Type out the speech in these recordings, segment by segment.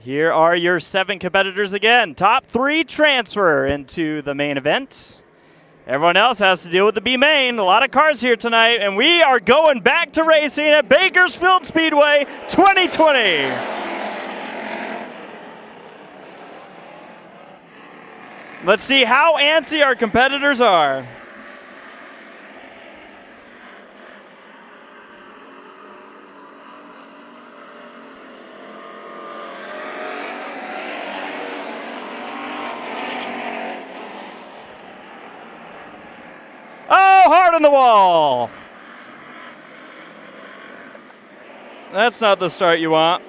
Here are your 7 competitors again. Top 3 transfer into the main event. Everyone else has to deal with the B main. A lot of cars here tonight, and we are going back to racing at Bakersfield Speedway 2020. Let's see how antsy our competitors are. Hard on the wall. That's not the start you want.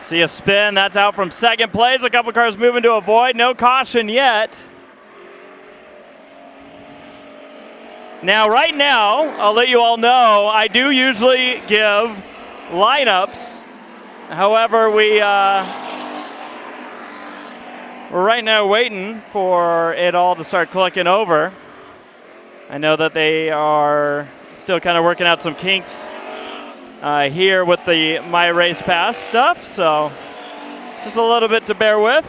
See a spin, that's out from second place. A couple cars moving to avoid, no caution yet. Now, right now, I'll let you all know, I do usually give lineups. However, we're right now waiting for it all to start clicking over. I know that they are still kind of working out some kinks here with the My Race Pass stuff, so just a little bit to bear with.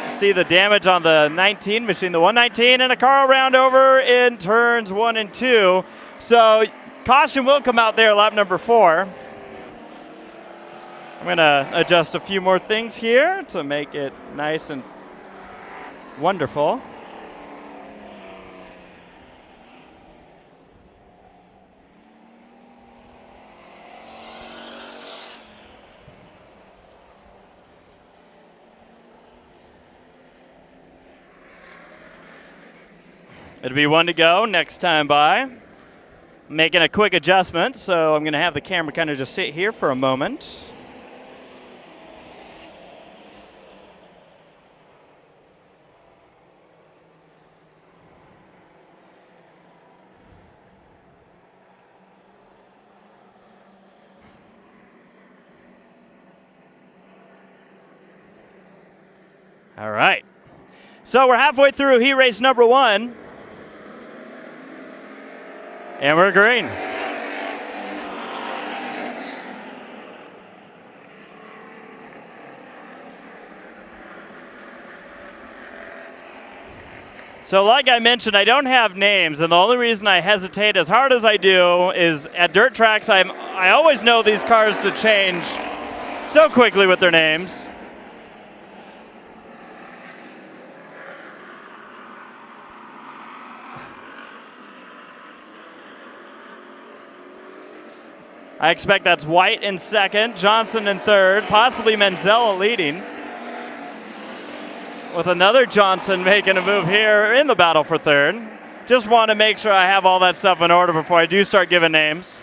See the damage on the 19 machine, the 119, and a car around over in turns 1 and 2. So caution will come out there, lap number 4. I'm going to adjust a few more things here to make it nice and wonderful. It'll be 1 to go next time by. Making a quick adjustment, so I'm going to have the camera kind of just sit here for a moment. All right. So we're halfway through heat race number 1. And we're green. So like I mentioned, I don't have names, and the only reason I hesitate as hard as I do is at dirt tracks, I always know these cars to change so quickly with their names. I expect that's White in second, Johnson in third, possibly Manzella leading. With another Johnson making a move here in the battle for third. Just want to make sure I have all that stuff in order before I do start giving names.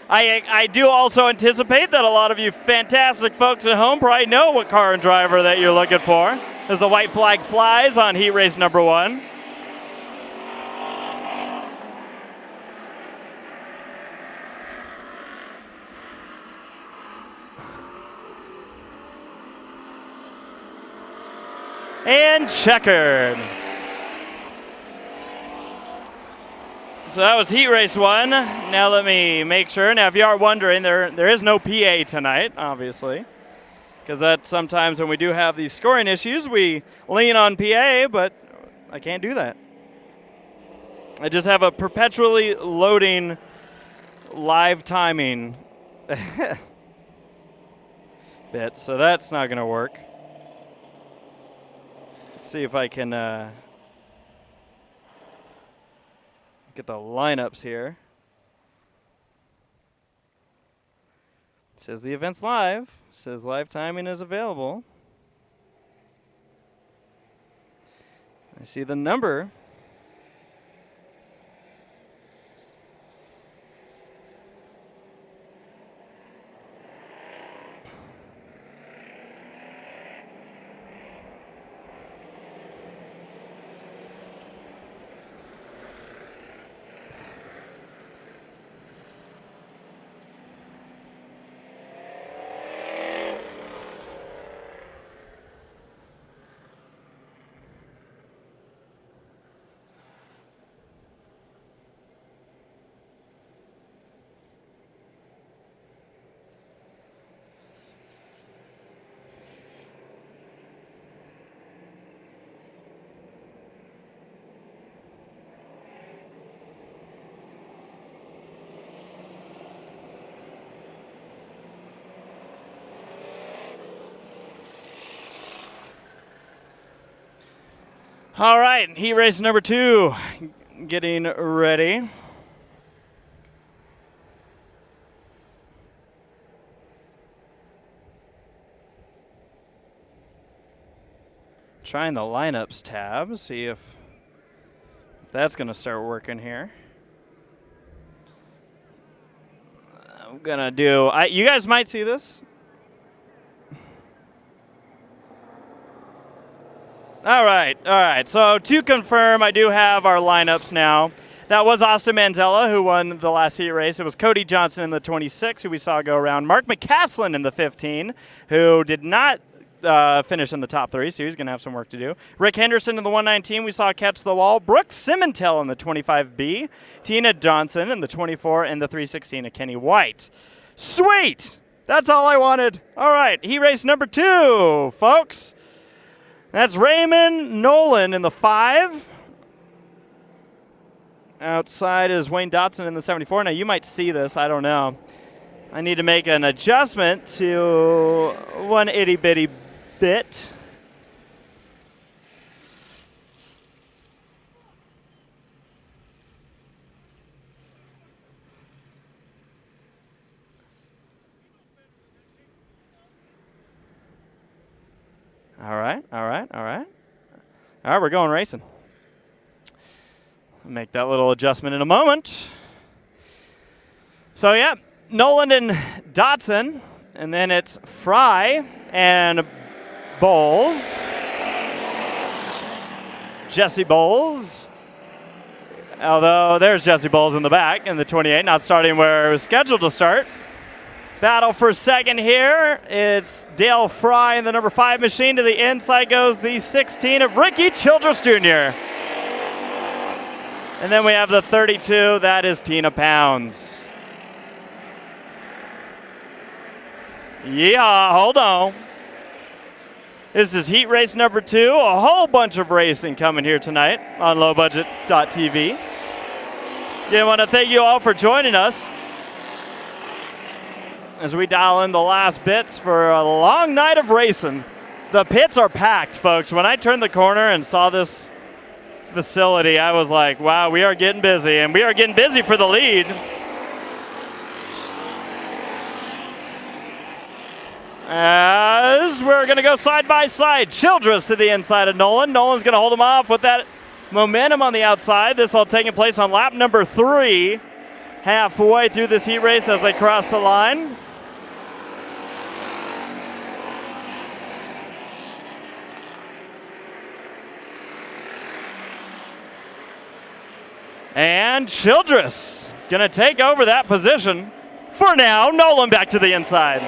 I do also anticipate that a lot of you fantastic folks at home probably know what car and driver that you're looking for as the white flag flies on heat race number 1. And checkered. So that was heat race 1. Now let me make sure. Now if you are wondering, there is no PA tonight, obviously. Because that sometimes when we do have these scoring issues, we lean on PA, but I can't do that. I just have a perpetually loading live timing bit, so that's not going to work. Let's see if I can get the lineups here. It says the event's live. It says live timing is available. I see the number. All right, heat race number 2 getting ready. Trying the lineups tab, see if that's going to start working here. I'm going to do, you guys might see this. All right. So to confirm, I do have our lineups now. That was Austin Manzella, who won the last heat race. It was Cody Johnson in the 26, who we saw go around. Mark McCaslin in the 15, who did not finish in the top 3, so he's going to have some work to do. Rick Henderson in the 119, we saw catch the wall. Brooke Simontel in the 25B. Tina Johnson in the 24, and the 316 of Kenny White. Sweet! That's all I wanted. All right, heat race number 2, folks. That's Raymond Nolan in the 5. Outside is Wayne Dotson in the 74. Now, you might see this. I don't know. I need to make an adjustment to one itty-bitty bit. All right, we're going racing. I'll make that little adjustment in a moment. So, yeah, Nolan and Dotson, and then it's Fry and Bowles. Jesse Bowles. Although there's Jesse Bowles in the back in the 28, not starting where it was scheduled to start. Battle for second here. It's Dale Fry in the number 5 machine. To the inside goes the 16 of Ricky Childress Jr. And then we have the 32. That is Tina Pounds. Yeah, hold on. This is heat race number 2. A whole bunch of racing coming here tonight on lowbudget.tv. I want to thank you all for joining us as we dial in the last bits for a long night of racing. The pits are packed, folks. When I turned the corner and saw this facility, I was like, wow, we are getting busy, and we are getting busy for the lead. As we're going to go side by side. Childress to the inside of Nolan. Nolan's going to hold him off with that momentum on the outside. This all taking place on lap number 3, halfway through this heat race as they cross the line. And Childress going to take over that position. For now, Nolan back to the inside.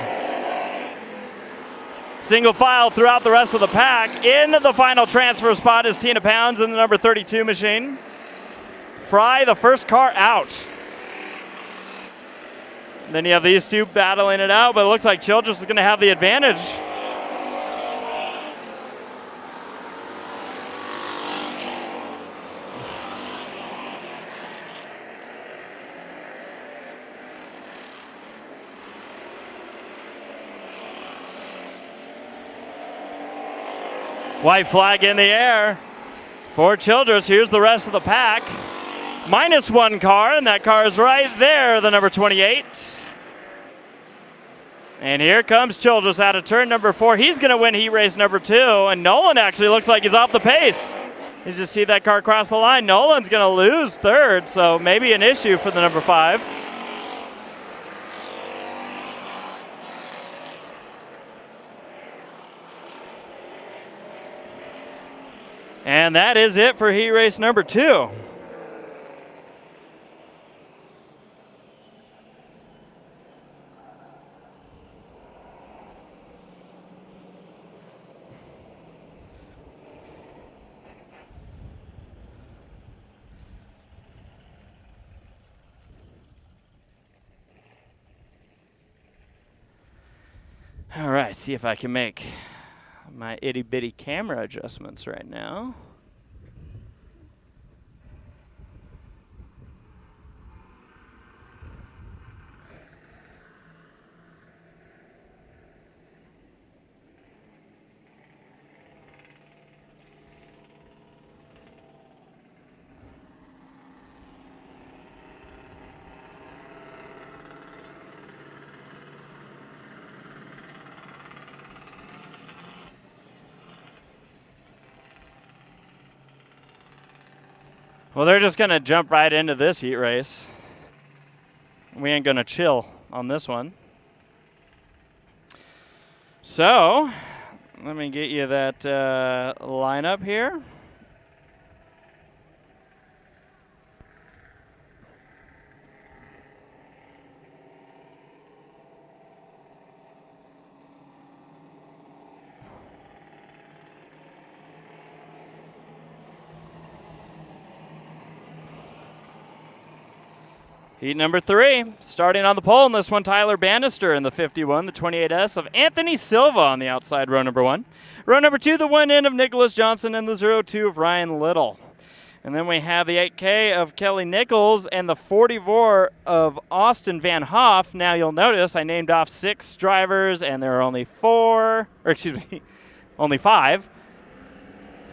Single file throughout the rest of the pack. In the final transfer spot is Tina Pounds in the number 32 machine. Fry, the first car out. And then you have these two battling it out, but it looks like Childress is going to have the advantage. White flag in the air for Childress. Here's the rest of the pack. -1 car, and that car is right there, the number 28. And here comes Childress out of turn number 4. He's going to win heat race number 2, and Nolan actually looks like he's off the pace. You just see that car cross the line. Nolan's going to lose third, so maybe an issue for the number 5. And that is it for heat race number 2. All right, see if I can make my itty-bitty camera adjustments right now. Well, they're just going to jump right into this heat race. We ain't going to chill on this one. So, let me get you that lineup here. Heat number 3, starting on the pole in this one, Tyler Bannister in the 51, the 28S of Anthony Silva on the outside, row number 1. Row number 2, the 1N of Nicholas Johnson, and the 02 of Ryan Little. And then we have the 8K of Kelly Nichols and the 44 of Austin Van Hoff. Now you'll notice I named off 6 drivers, and there are only 5.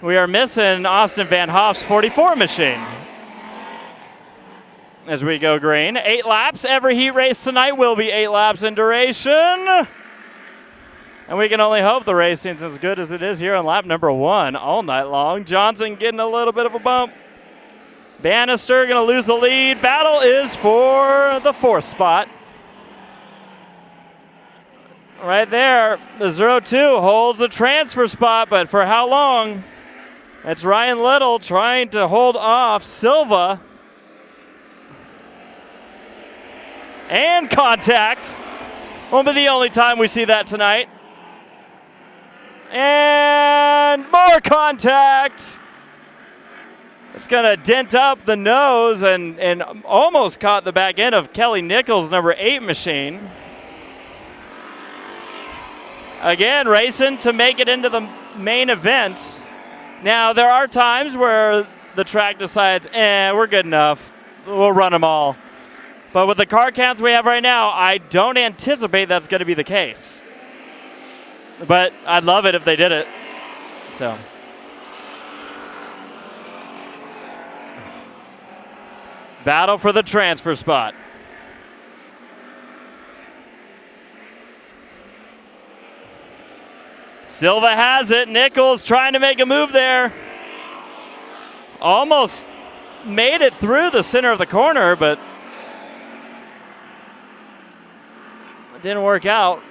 We are missing Austin Van Hoff's 44 machine. As we go green, 8 laps. Every heat race tonight will be 8 laps in duration. And we can only hope the racing's as good as it is here on lap number 1 all night long. Johnson getting a little bit of a bump. Bannister going to lose the lead. Battle is for the 4th spot. Right there, the 02 holds the transfer spot, but for how long? It's Ryan Little trying to hold off Silva. And contact. Won't be the only time we see that tonight. And more contact. It's going to dent up the nose and almost caught the back end of Kelly Nichols' number 8 machine. Again, racing to make it into the main event. Now, there are times where the track decides, we're good enough. We'll run them all. But with the car counts we have right now, I don't anticipate that's going to be the case. But I'd love it if they did it. So, battle for the transfer spot. Silva has it. Nichols trying to make a move there. Almost made it through the center of the corner, but didn't work out.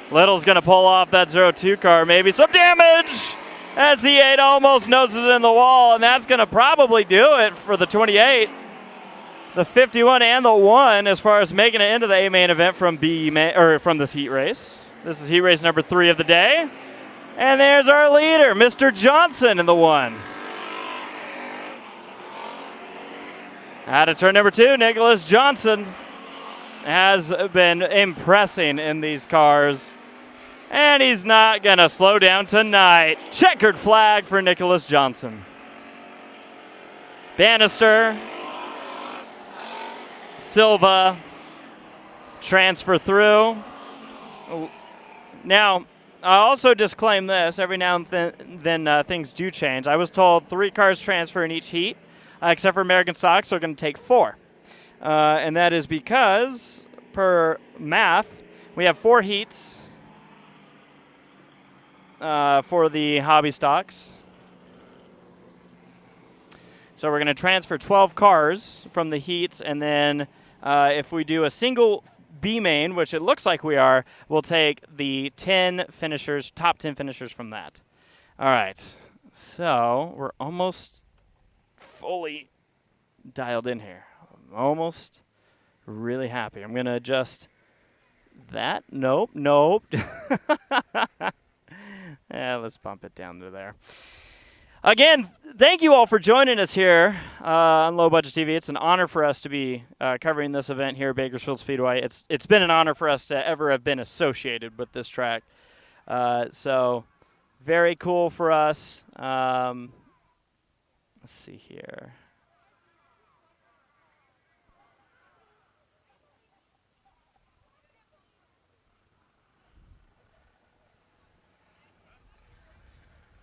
Little's going to pull off that 02 car. Maybe some damage as the 8 almost noses it in the wall, and that's going to probably do it for the 28. The 51 and the 1 as far as making it into the A main event from this heat race. This is heat race number 3 of the day. And there's our leader, Mr. Johnson in the 1. Out of turn number 2, Nicholas Johnson has been impressing in these cars. And he's not going to slow down tonight. Checkered flag for Nicholas Johnson. Bannister, Silva, transfer through. Now, I also disclaim this. Every now and then things do change. I was told 3 cars transfer in each heat. Except for American stocks, they're going to take 4. And that is because, per math, we have 4 heats for the hobby stocks. So we're going to transfer 12 cars from the heats, and then if we do a single B main, which it looks like we are, we'll take the 10 finishers, top 10 finishers from that. All right. So we're almost fully dialed in here. I'm almost really happy. I'm going to adjust that. Nope. Yeah, let's bump it down to there. Again, thank you all for joining us here on Low Budget TV. It's an honor for us to be covering this event here at Bakersfield Speedway. It's been an honor for us to ever have been associated with this track. So very cool for us. Let's see here.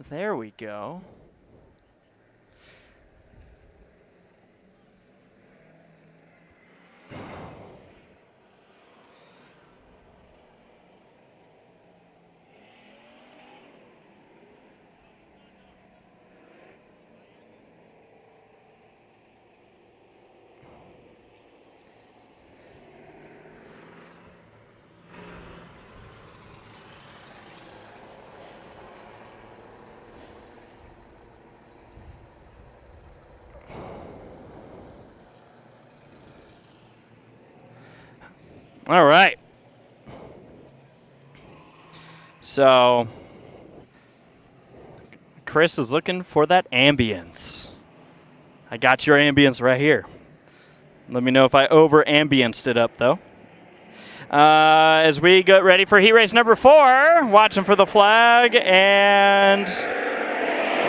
There we go. All right. So Chris is looking for that ambience. I got your ambience right here. Let me know if I over-ambienced it up, though. As we get ready for heat race number 4, watching for the flag and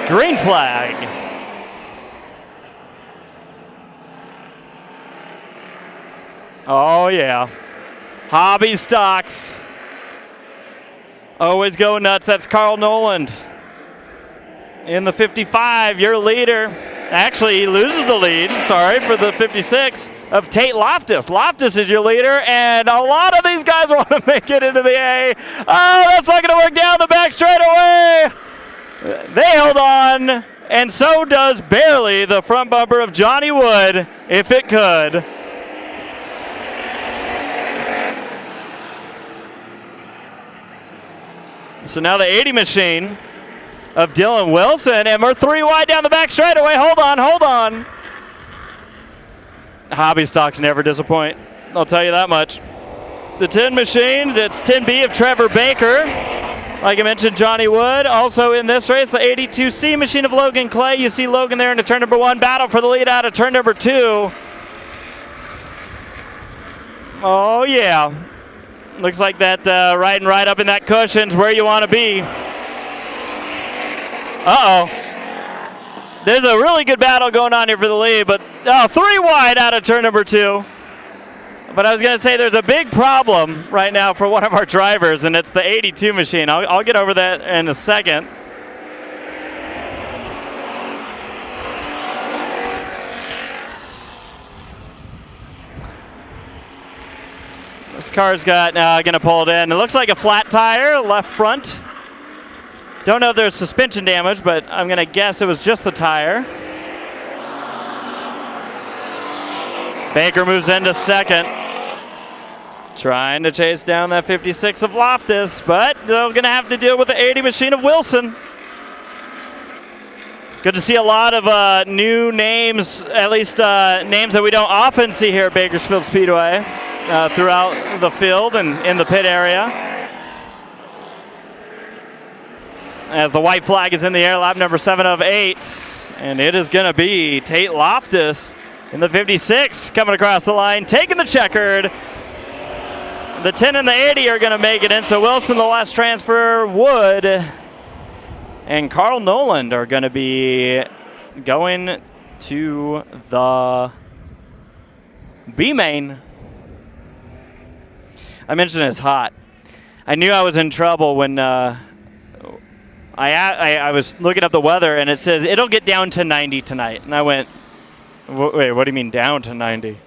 green flag. Oh, yeah. Hobby stocks. Always go nuts. That's Carl Noland. In the 55, your leader. Actually, he loses the lead, sorry, for the 56 of Tate Loftus. Loftus is your leader, and a lot of these guys want to make it into the A. Oh, that's not going to work down the back straightaway. They held on, and so does barely the front bumper of Johnny Wood, if it could. So now the 80 machine of Dylan Wilson, and we're 3 wide down the back straightaway. Hold on. Hobby stocks never disappoint. I'll tell you that much. The 10 machine, it's 10B of Trevor Baker. Like I mentioned, Johnny Wood. Also in this race, the 82C machine of Logan Clay. You see Logan there into turn number 1. Battle for the lead out of turn number 2. Oh, yeah. Looks like that riding right up in that cushion's where you want to be. Uh-oh. There's a really good battle going on here for the lead, but 3 wide out of turn number 2. But I was going to say there's a big problem right now for one of our drivers, and it's the 82 machine. I'll get over that in a second. This car's got going to pull it in. It looks like a flat tire, left front. Don't know if there's suspension damage, but I'm going to guess it was just the tire. Baker moves into second. Trying to chase down that 56 of Loftus, but they're going to have to deal with the 80 machine of Wilson. Good to see a lot of new names, at least names that we don't often see here at Bakersfield Speedway throughout the field and in the pit area. As the white flag is in the air, lap number 7 of 8. And it is going to be Tate Loftus in the 56 coming across the line, taking the checkered. The 10 and the 80 are going to make it in. So Wilson, the last transfer, Wood, and Carl Noland are going to be going to the B main. I mentioned it's hot. I knew I was in trouble when I was looking up the weather, and it says it'll get down to 90 tonight. And I went, wait, what do you mean down to 90?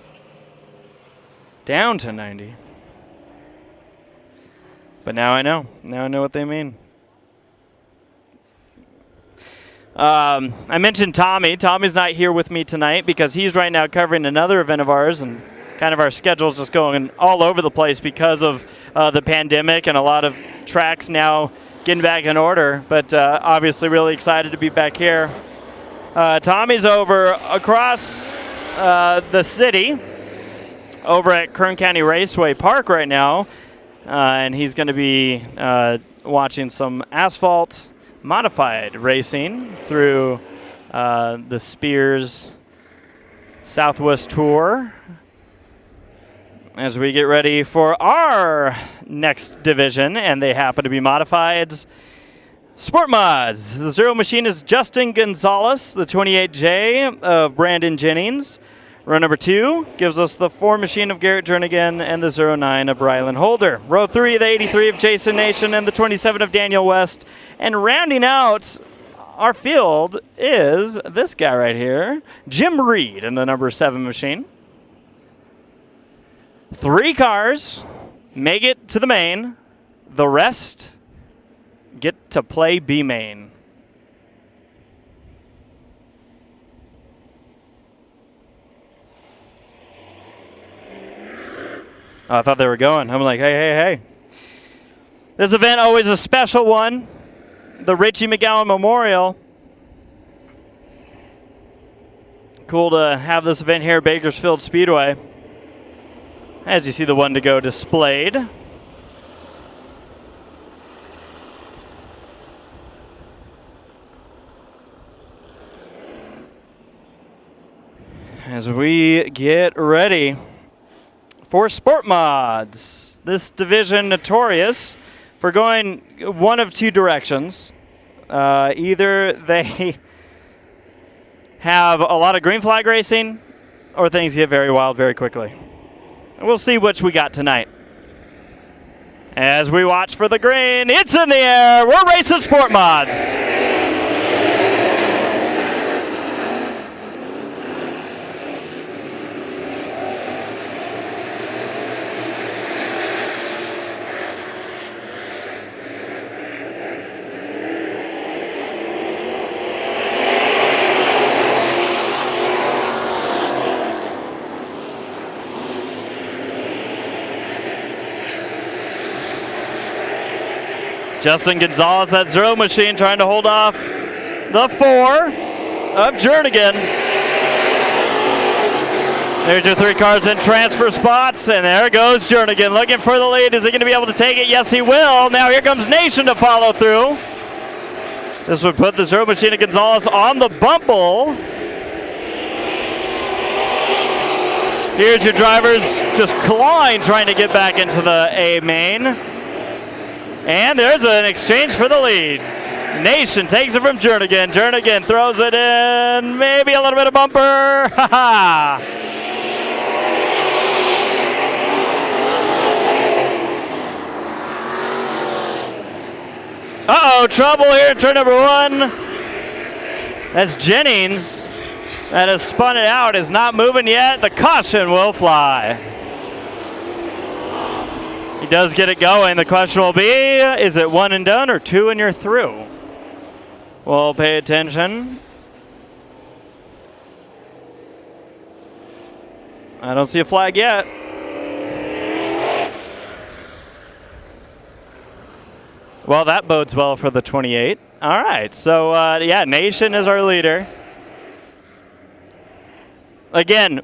Down to 90. But now I know. Now I know what they mean. I mentioned Tommy. Tommy's not here with me tonight because he's right now covering another event of ours, and kind of our schedule's just going all over the place because of the pandemic and a lot of tracks now getting back in order, but obviously really excited to be back here. Tommy's over across the city, over at Kern County Raceway Park right now, and he's going to be watching some asphalt modified racing through the Spears Southwest Tour as we get ready for our next division, and they happen to be modifieds. Sport Mods. The 0 machine is Justin Gonzalez, the 28J of Brandon Jennings. Row number 2 gives us the 4 machine of Garrett Jernigan and the 09 of Rylan Holder. Row 3, the 83 of Jason Nation and the 27 of Daniel West. And rounding out our field is this guy right here, Jim Reed in the number 7 machine. 3 cars make it to the main. The rest get to play B main. Oh, I thought they were going. I'm like, hey. This event always a special one. The Richie McGowan Memorial. Cool to have this event here at Bakersfield Speedway. as you see the one to go displayed. As we get ready for Sport Mods, this division notorious for going one of two directions. Either they have a lot of green flag racing, or things get very wild very quickly. We'll see which we got tonight. As we watch for the green, it's in the air. We're racing Sport Mods. Justin Gonzalez, that zero machine, trying to hold off the 4 of Jernigan. There's your 3 cars in transfer spots, and there goes Jernigan looking for the lead. Is he going to be able to take it? Yes, he will. Now here comes Nation to follow through. This would put the zero machine of Gonzalez on the bumble. Here's your drivers just clawing, trying to get back into the A main. And there's an exchange for the lead. Nation takes it from Jernigan. Jernigan throws it in. Maybe a little bit of bumper. Ha ha. Uh-oh, trouble here in turn number 1. That's Jennings. That has spun it out. Is not moving yet. The caution will fly. He does get it going. The question will be, is it 1 and done or 2 and you're through? We'll pay attention. I don't see a flag yet. Well, that bodes well for the 28. All right, so yeah, Nation is our leader. Again,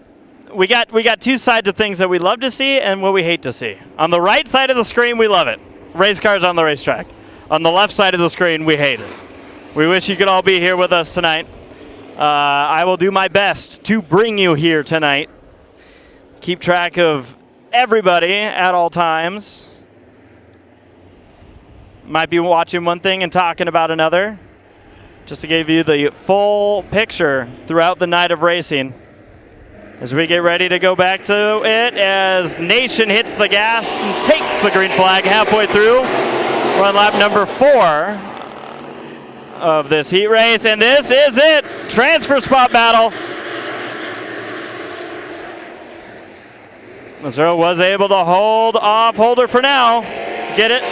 we got two sides of things that we love to see and what we hate to see. On the right side of the screen, we love it. Race cars on the racetrack. On the left side of the screen, we hate it. We wish you could all be here with us tonight. I will do my best to bring you here tonight. Keep track of everybody at all times. Might be watching one thing and talking about another. Just to give you the full picture throughout the night of racing. As we get ready to go back to it, as Nation hits the gas and takes the green flag halfway through. We're on lap number 4 of this heat race, and this is it. Transfer spot battle. Missouri was able to hold off Holder for now. Get it?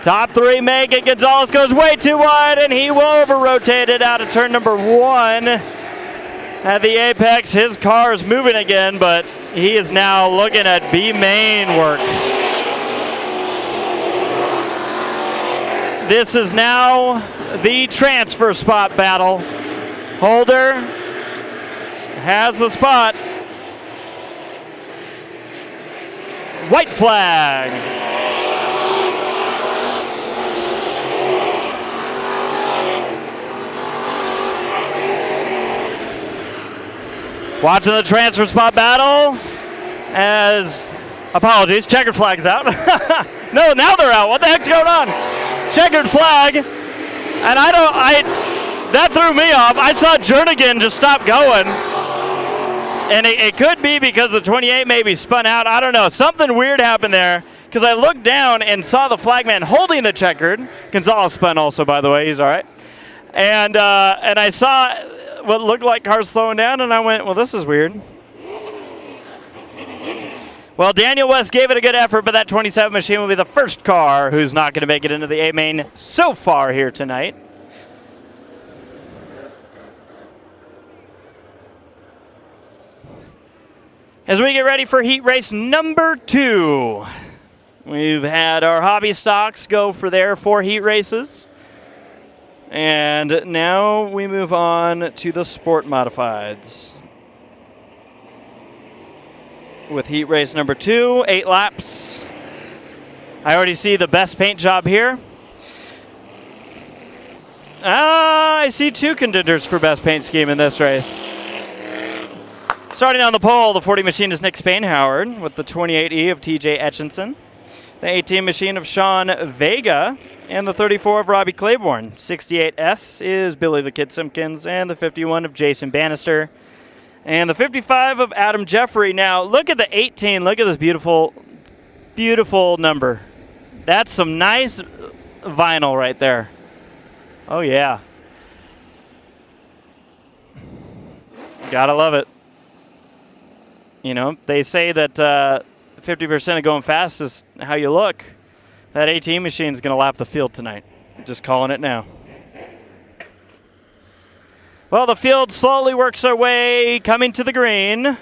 Top 3 make it. Gonzalez goes way too wide, and he will over-rotate it out of turn number 1. At the apex, his car is moving again, but he is now looking at B main work. This is now the transfer spot battle. Holder has the spot. White flag. Watching the transfer spot battle as, apologies, checkered flag's out. No, now they're out. What the heck's going on? Checkered flag. And that threw me off. I saw Jernigan just stop going. And it could be because the 28 maybe spun out. I don't know. Something weird happened there because I looked down and saw the flagman holding the checkered. Gonzalez spun also, by the way. He's all right. And I saw what looked like cars slowing down, and I went, well, this is weird. Well, Daniel West gave it a good effort, but that 27 machine will be the first car who's not going to make it into the A main so far here tonight. As we get ready for heat race number 2, we've had our hobby stocks go for their 4 heat races. And now we move on to the Sport Modifieds. With heat race number 2, 8 laps. I already see the best paint job here. I see 2 contenders for best paint scheme in this race. Starting on the pole, the 40 machine is Nick Spainhoward with the 28E of TJ Etchinson, the 18 machine of Sean Vega, and the 34 of Robbie Claiborne. 68S is Billy the Kid Simpkins, and the 51 of Jason Bannister, and the 55 of Adam Jeffrey. Now, look at the 18. Look at this beautiful, beautiful number. That's some nice vinyl right there. Oh, yeah. Gotta love it. You know, they say that 50% of going fast is how you look. That 18 machine is going to lap the field tonight. Just calling it now. Well, the field slowly works their way, coming to the green.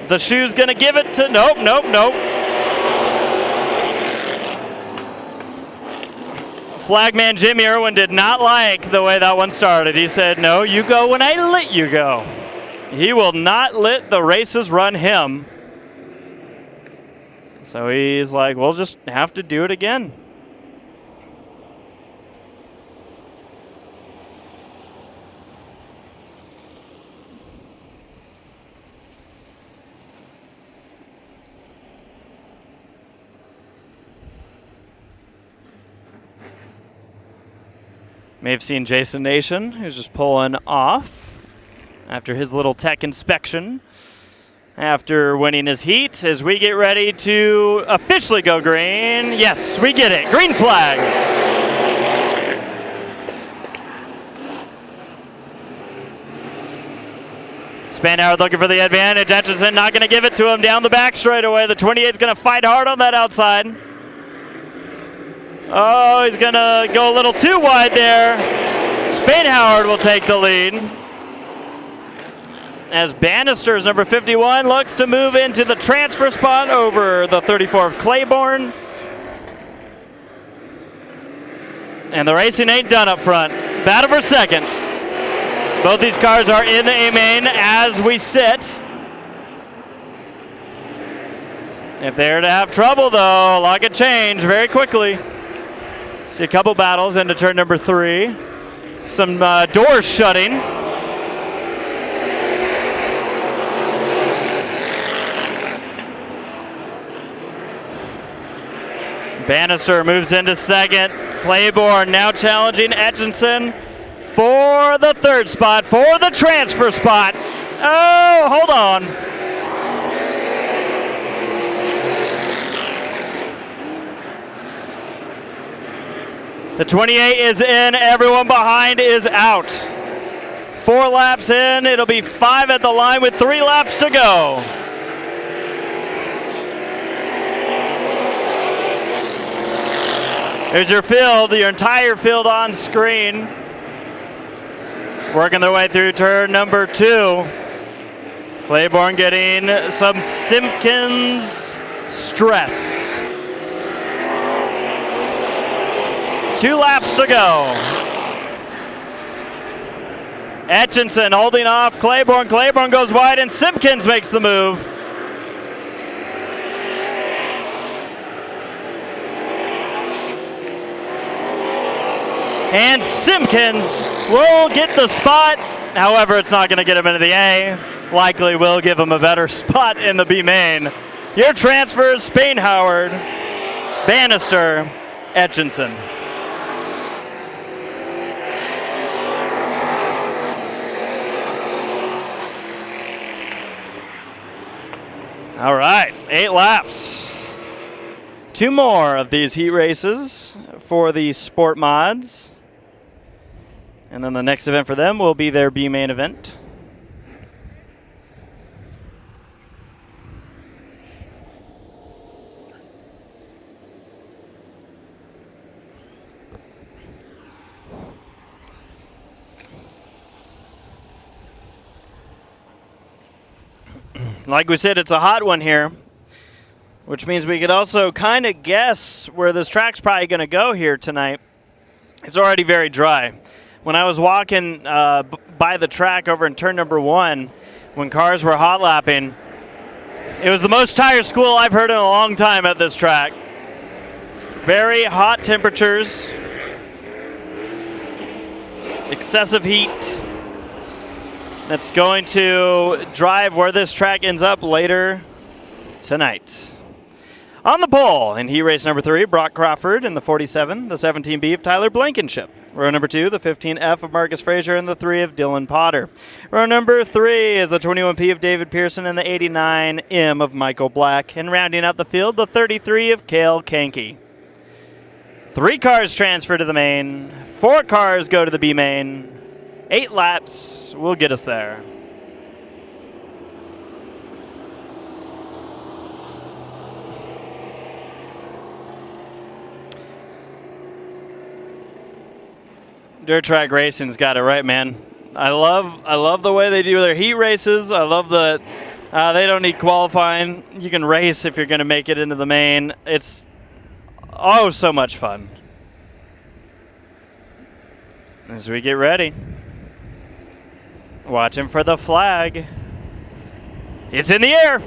The shoe's going to give it to... Nope. Flagman Jimmy Irwin did not like the way that one started. He said, no, you go when I let you go. He will not let the races run him. So he's like, we'll just have to do it again. May have seen Jason Nation, who's just pulling off after his little tech inspection. After winning his heat, as we get ready to officially go green. Yes, we get it. Green flag. Spainhoward looking for the advantage. Etchinson not going to give it to him down the back straightaway. The 28 is going to fight hard on that outside. Oh, he's going to go a little too wide there. Spainhoward will take the lead. As Bannister's number 51 looks to move into the transfer spot over the 34 of Claiborne. And the racing ain't done up front. Battle for second. Both these cars are in the A-main as we sit. If they're to have trouble, though, a lot could change very quickly. See a couple battles into turn number 3. Some doors shutting. Bannister moves into second. Claiborne now challenging Etchinson for the third spot, for the transfer spot. Oh, hold on. The 28 is in, everyone behind is out. 4 laps in, it'll be 5 at the line with 3 laps to go. There's your field, your entire field on screen. Working their way through turn number 2. Claiborne getting some Simpkins stress. 2 laps to go. Etchinson holding off Claiborne. Claiborne goes wide and Simpkins makes the move. And Simpkins will get the spot. However, it's not going to get him into the A. Likely will give him a better spot in the B main. Your transfers, Spainhoward, Bannister, Etchinson. All right, 8 laps. 2 more of these heat races for the Sport Mods. And then the next event for them will be their B main event. Like we said, it's a hot one here, which means we could also kind of guess where this track's probably going to go here tonight. it's already very dry. When I was walking by the track over in turn number 1, when cars were hot lapping, it was the most tire squeal I've heard in a long time at this track. Very hot temperatures, excessive heat. That's going to drive where this track ends up later tonight. On the pole in heat race number 3, Brock Crawford in the 47, the 17B of Tyler Blankenship. Row number 2, the 15F of Marcus Frazier, and the 3 of Dylan Potter. Row number 3 is the 21P of David Pearson and the 89M of Michael Black. And rounding out the field, the 33 of Cale Kankey. 3 cars transfer to the main, 4 cars go to the B main. 8 laps will get us there. Dirt track racing's got it right, man. I love the way they do their heat races. I love that they don't need qualifying. You can race if you're going to make it into the main. It's so much fun. As we get ready, watching for the flag. It's in the air.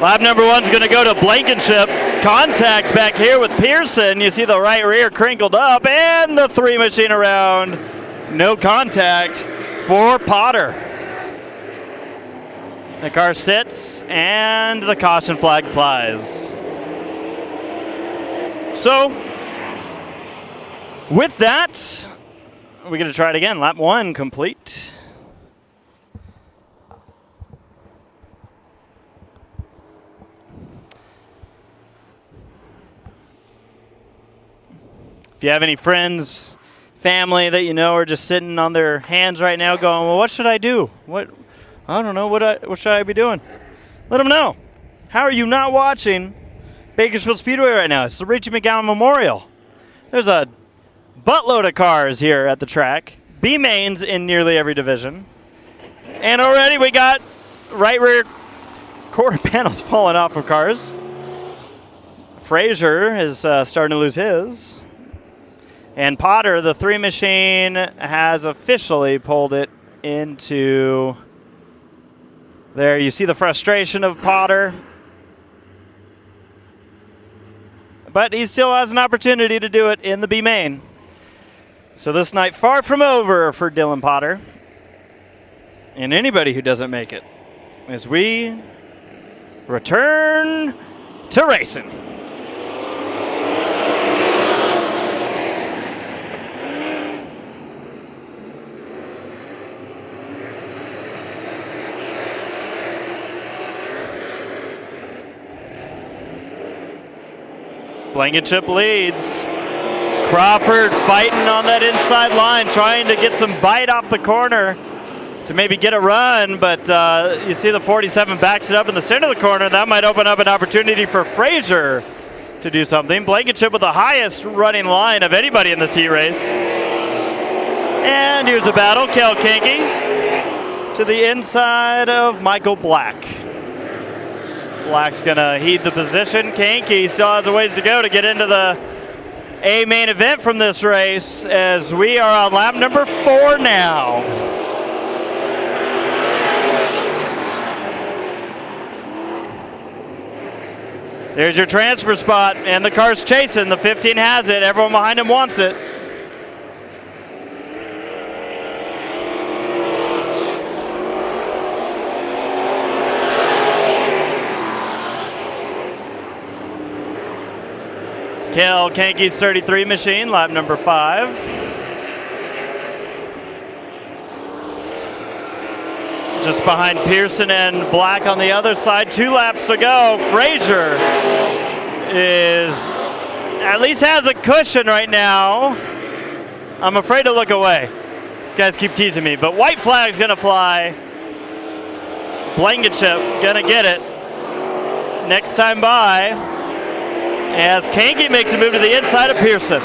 Lap number 1's going to go to Blankenship. Contact back here with Pearson. You see the right rear crinkled up, and the 3 machine around. No contact for Potter. The car sits, and the caution flag flies. So, with that, we're going to try it again. Lap 1 complete. If you have any friends, family that you know are just sitting on their hands right now going, well, what should I do? I don't know. What should I be doing? Let them know. How are you not watching Bakersfield Speedway right now? It's the Richie McGowan Memorial. There's a buttload of cars here at the track. B-mains in nearly every division. And already we got right rear quarter panels falling off of cars. Frazier is starting to lose his. And Potter, the 3 machine, has officially pulled it into there. You see the frustration of Potter. But he still has an opportunity to do it in the B main. So this night far from over for Dylan Potter. And anybody who doesn't make it. As we return to racing. Blankenship leads. Crawford fighting on that inside line, trying to get some bite off the corner to maybe get a run, but you see the 47 backs it up in the center of the corner. That might open up an opportunity for Frazier to do something. Blankenship with the highest running line of anybody in this heat race. And here's a battle. Cale Kankey to the inside of Michael Black. Black's going to heed the position. Kankey still has a ways to go to get into the A main event from this race, as we are on lap number 4 now. There's your transfer spot, and the car's chasing. The 15 has it. Everyone behind him wants it. Cale Kankey's 33 machine, lap number 5. Just behind Pearson and Black on the other side. 2 laps to go. Frazier at least has a cushion right now. I'm afraid to look away. These guys keep teasing me, but white flag's gonna fly. Blankenship gonna get it. Next time by. as Kanke makes a move to the inside of Pearson.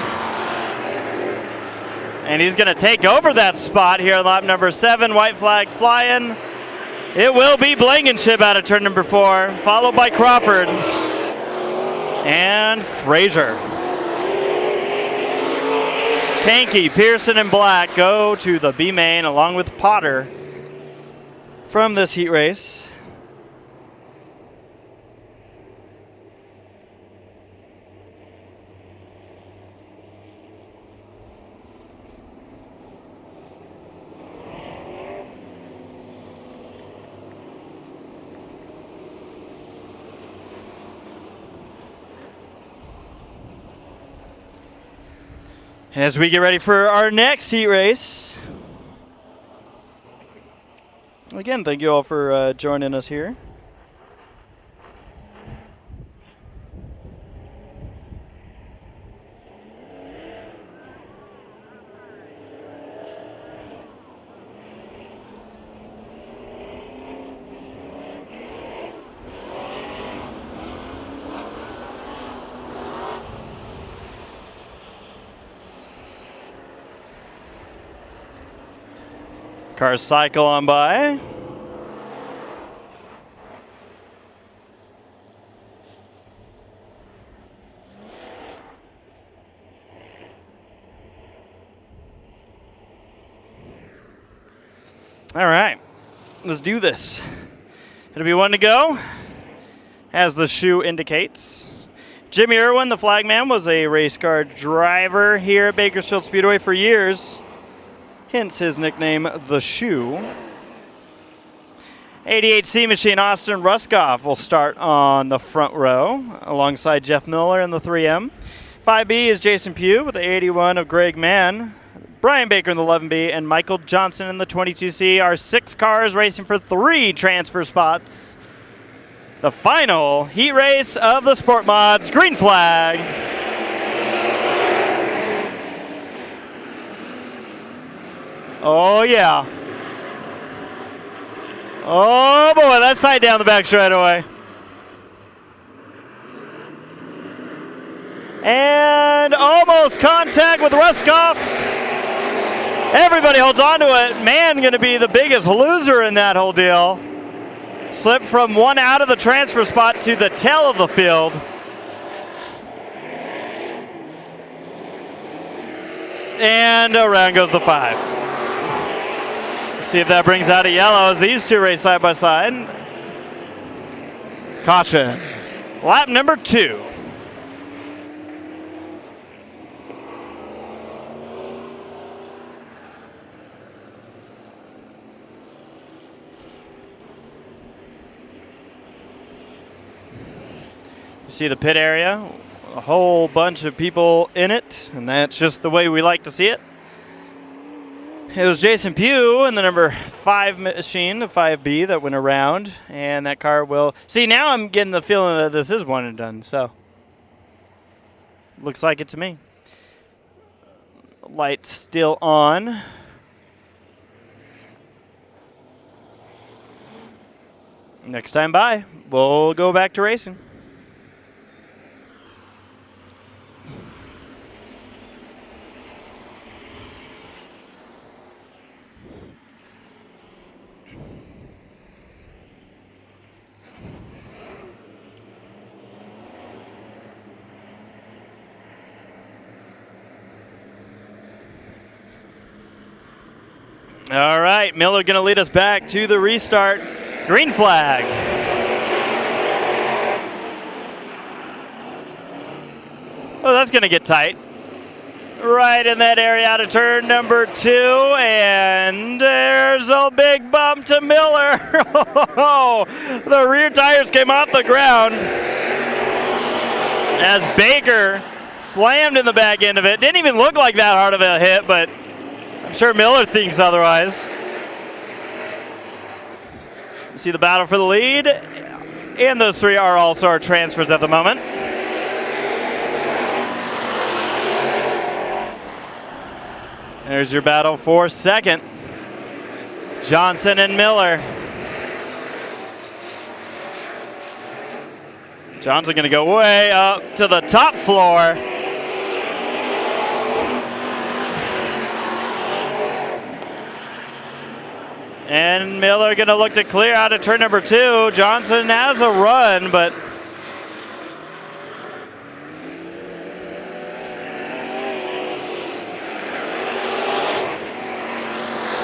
And he's going to take over that spot here on lap number 7. White flag flying. It will be Blankenship out of turn number 4, followed by Crawford and Frazier. Kanke, Pearson, and Black go to the B main along with Potter from this heat race. As we get ready for our next heat race. Again, thank you all for joining us here. Cars cycle on by. All right, let's do this. It'll be 1 to go, as the shoe indicates. Jimmy Irwin, the flagman, was a race car driver here at Bakersfield Speedway for years. Hence his nickname, The Shoe. 88C machine Austin Ruskoff will start on the front row alongside Jeff Miller in the 3M. 5B is Jason Pugh with the 81 of Greg Mann. Brian Baker in the 11B and Michael Johnson in the 22C are 6 cars racing for 3 transfer spots. The final heat race of the Sport Mods. Green flag. Oh, yeah. Oh, boy, that's tight down the back straightaway. And almost contact with Ruskoff. Everybody holds on to it. Man, going to be the biggest loser in that whole deal. Slipped from 1 out of the transfer spot to the tail of the field. And around goes the 5. See if that brings out a yellow as these two race side by side. Caution. Lap number 2. You see the pit area, a whole bunch of people in it, and that's just the way we like to see it. It was Jason Pugh in the number 5 machine, the 5B, that went around, and that car will... See, now I'm getting the feeling that this is one and done, so... Looks like it to me. Lights still on. Next time by, we'll go back to racing. All right, Miller going to lead us back to the restart. Green flag. Oh, that's going to get tight. Right in that area out of turn number 2, and there's a big bump to Miller. The rear tires came off the ground as Baker slammed in the back end of it. Didn't even look like that hard of a hit, but I'm sure Miller thinks otherwise. See the battle for the lead, and those 3 are also our transfers at the moment. There's your battle for second. Johnson and Miller. Johnson going to go way up to the top floor. And Miller going to look to clear out of turn number 2. Johnson has a run, but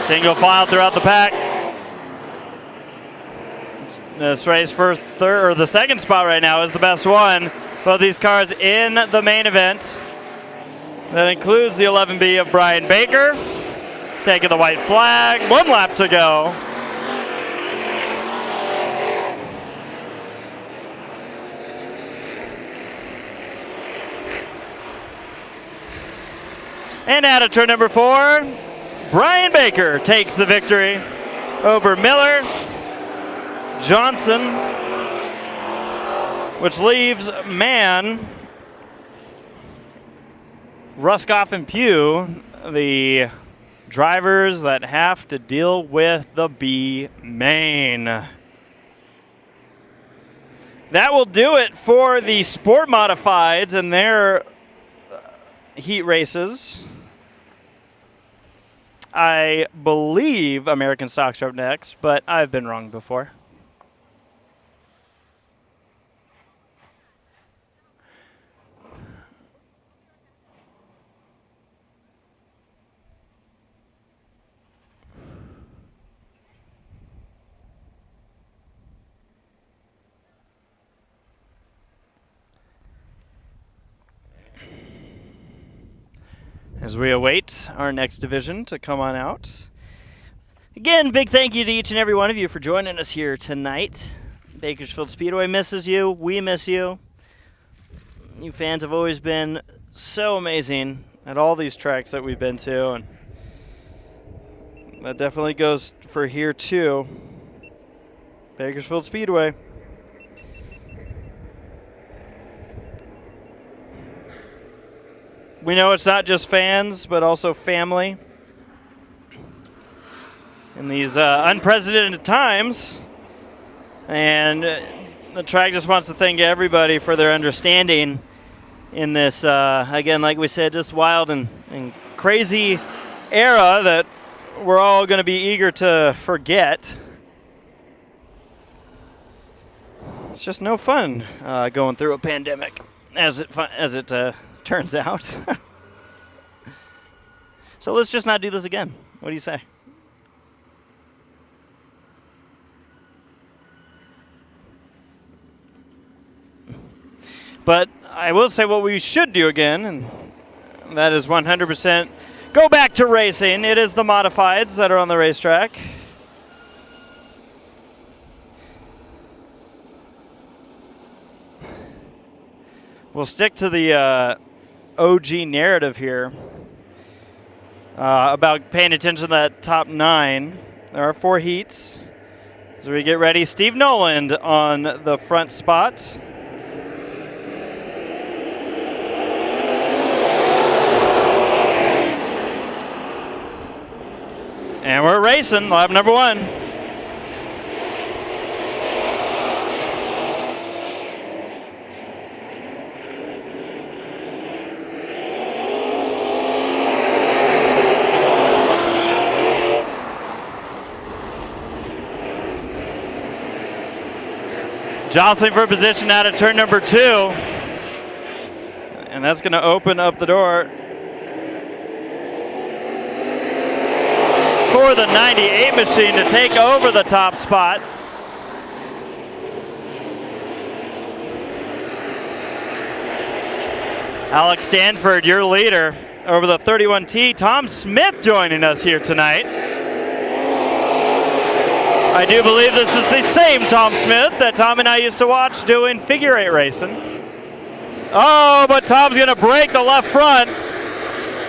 single file throughout the pack. This race for third or the second spot right now is the best one. Both these cars in the main event. That includes the 11B of Brian Baker. Taking the white flag. 1 lap to go. And out of turn number 4, Brian Baker takes the victory over Miller, Johnson, which leaves Mann, Ruskoff, and Pugh, the drivers that have to deal with the B main. That will do it for the Sport Modifieds and their heat races. I believe American Stocks are up next, but I've been wrong before. As we await our next division to come on out. Again, big thank you to each and every one of you for joining us here tonight. Bakersfield Speedway misses you. We miss you. You fans have always been so amazing at all these tracks that we've been to, and that definitely goes for here too. Bakersfield Speedway. We know it's not just fans, but also family. In these unprecedented times. And the track just wants to thank everybody for their understanding in this, again, like we said, just wild and crazy era that we're all going to be eager to forget. It's just no fun going through a pandemic, as it turns out. So let's just not do this again. What do you say? But I will say what we should do again, and that is 100% go back to racing. It is the modifieds that are on the racetrack. We'll stick to the OG narrative here about paying attention to that top 9. There are 4 heats. As we get ready, Steve Noland on the front spot. And we're racing, lap number 1. Jostling for position out of turn number 2. And that's going to open up the door for the 98 machine to take over the top spot. Alex Stanford, your leader over the 31T. Tom Smith joining us here tonight. I do believe this is the same Tom Smith that Tom and I used to watch doing figure 8 racing. Oh, but Tom's going to break the left front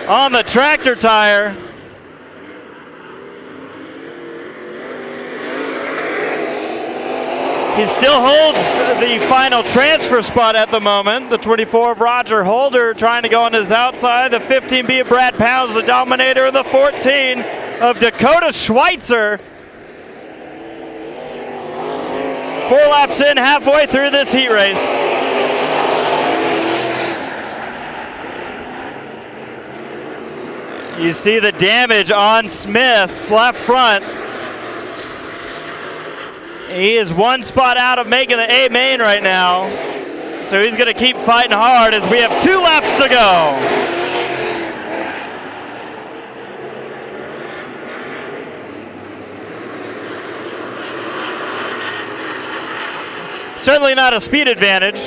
on the tractor tire. He still holds the final transfer spot at the moment. The 24 of Roger Holder trying to go on his outside. The 15B of Brad Pounds, the dominator. And the 14 of Dakota Schweitzer. 4 laps in, halfway through this heat race. You see the damage on Smith's left front. He is one spot out of making the A main right now. So he's going to keep fighting hard as we have 2 laps to go. Certainly not a speed advantage.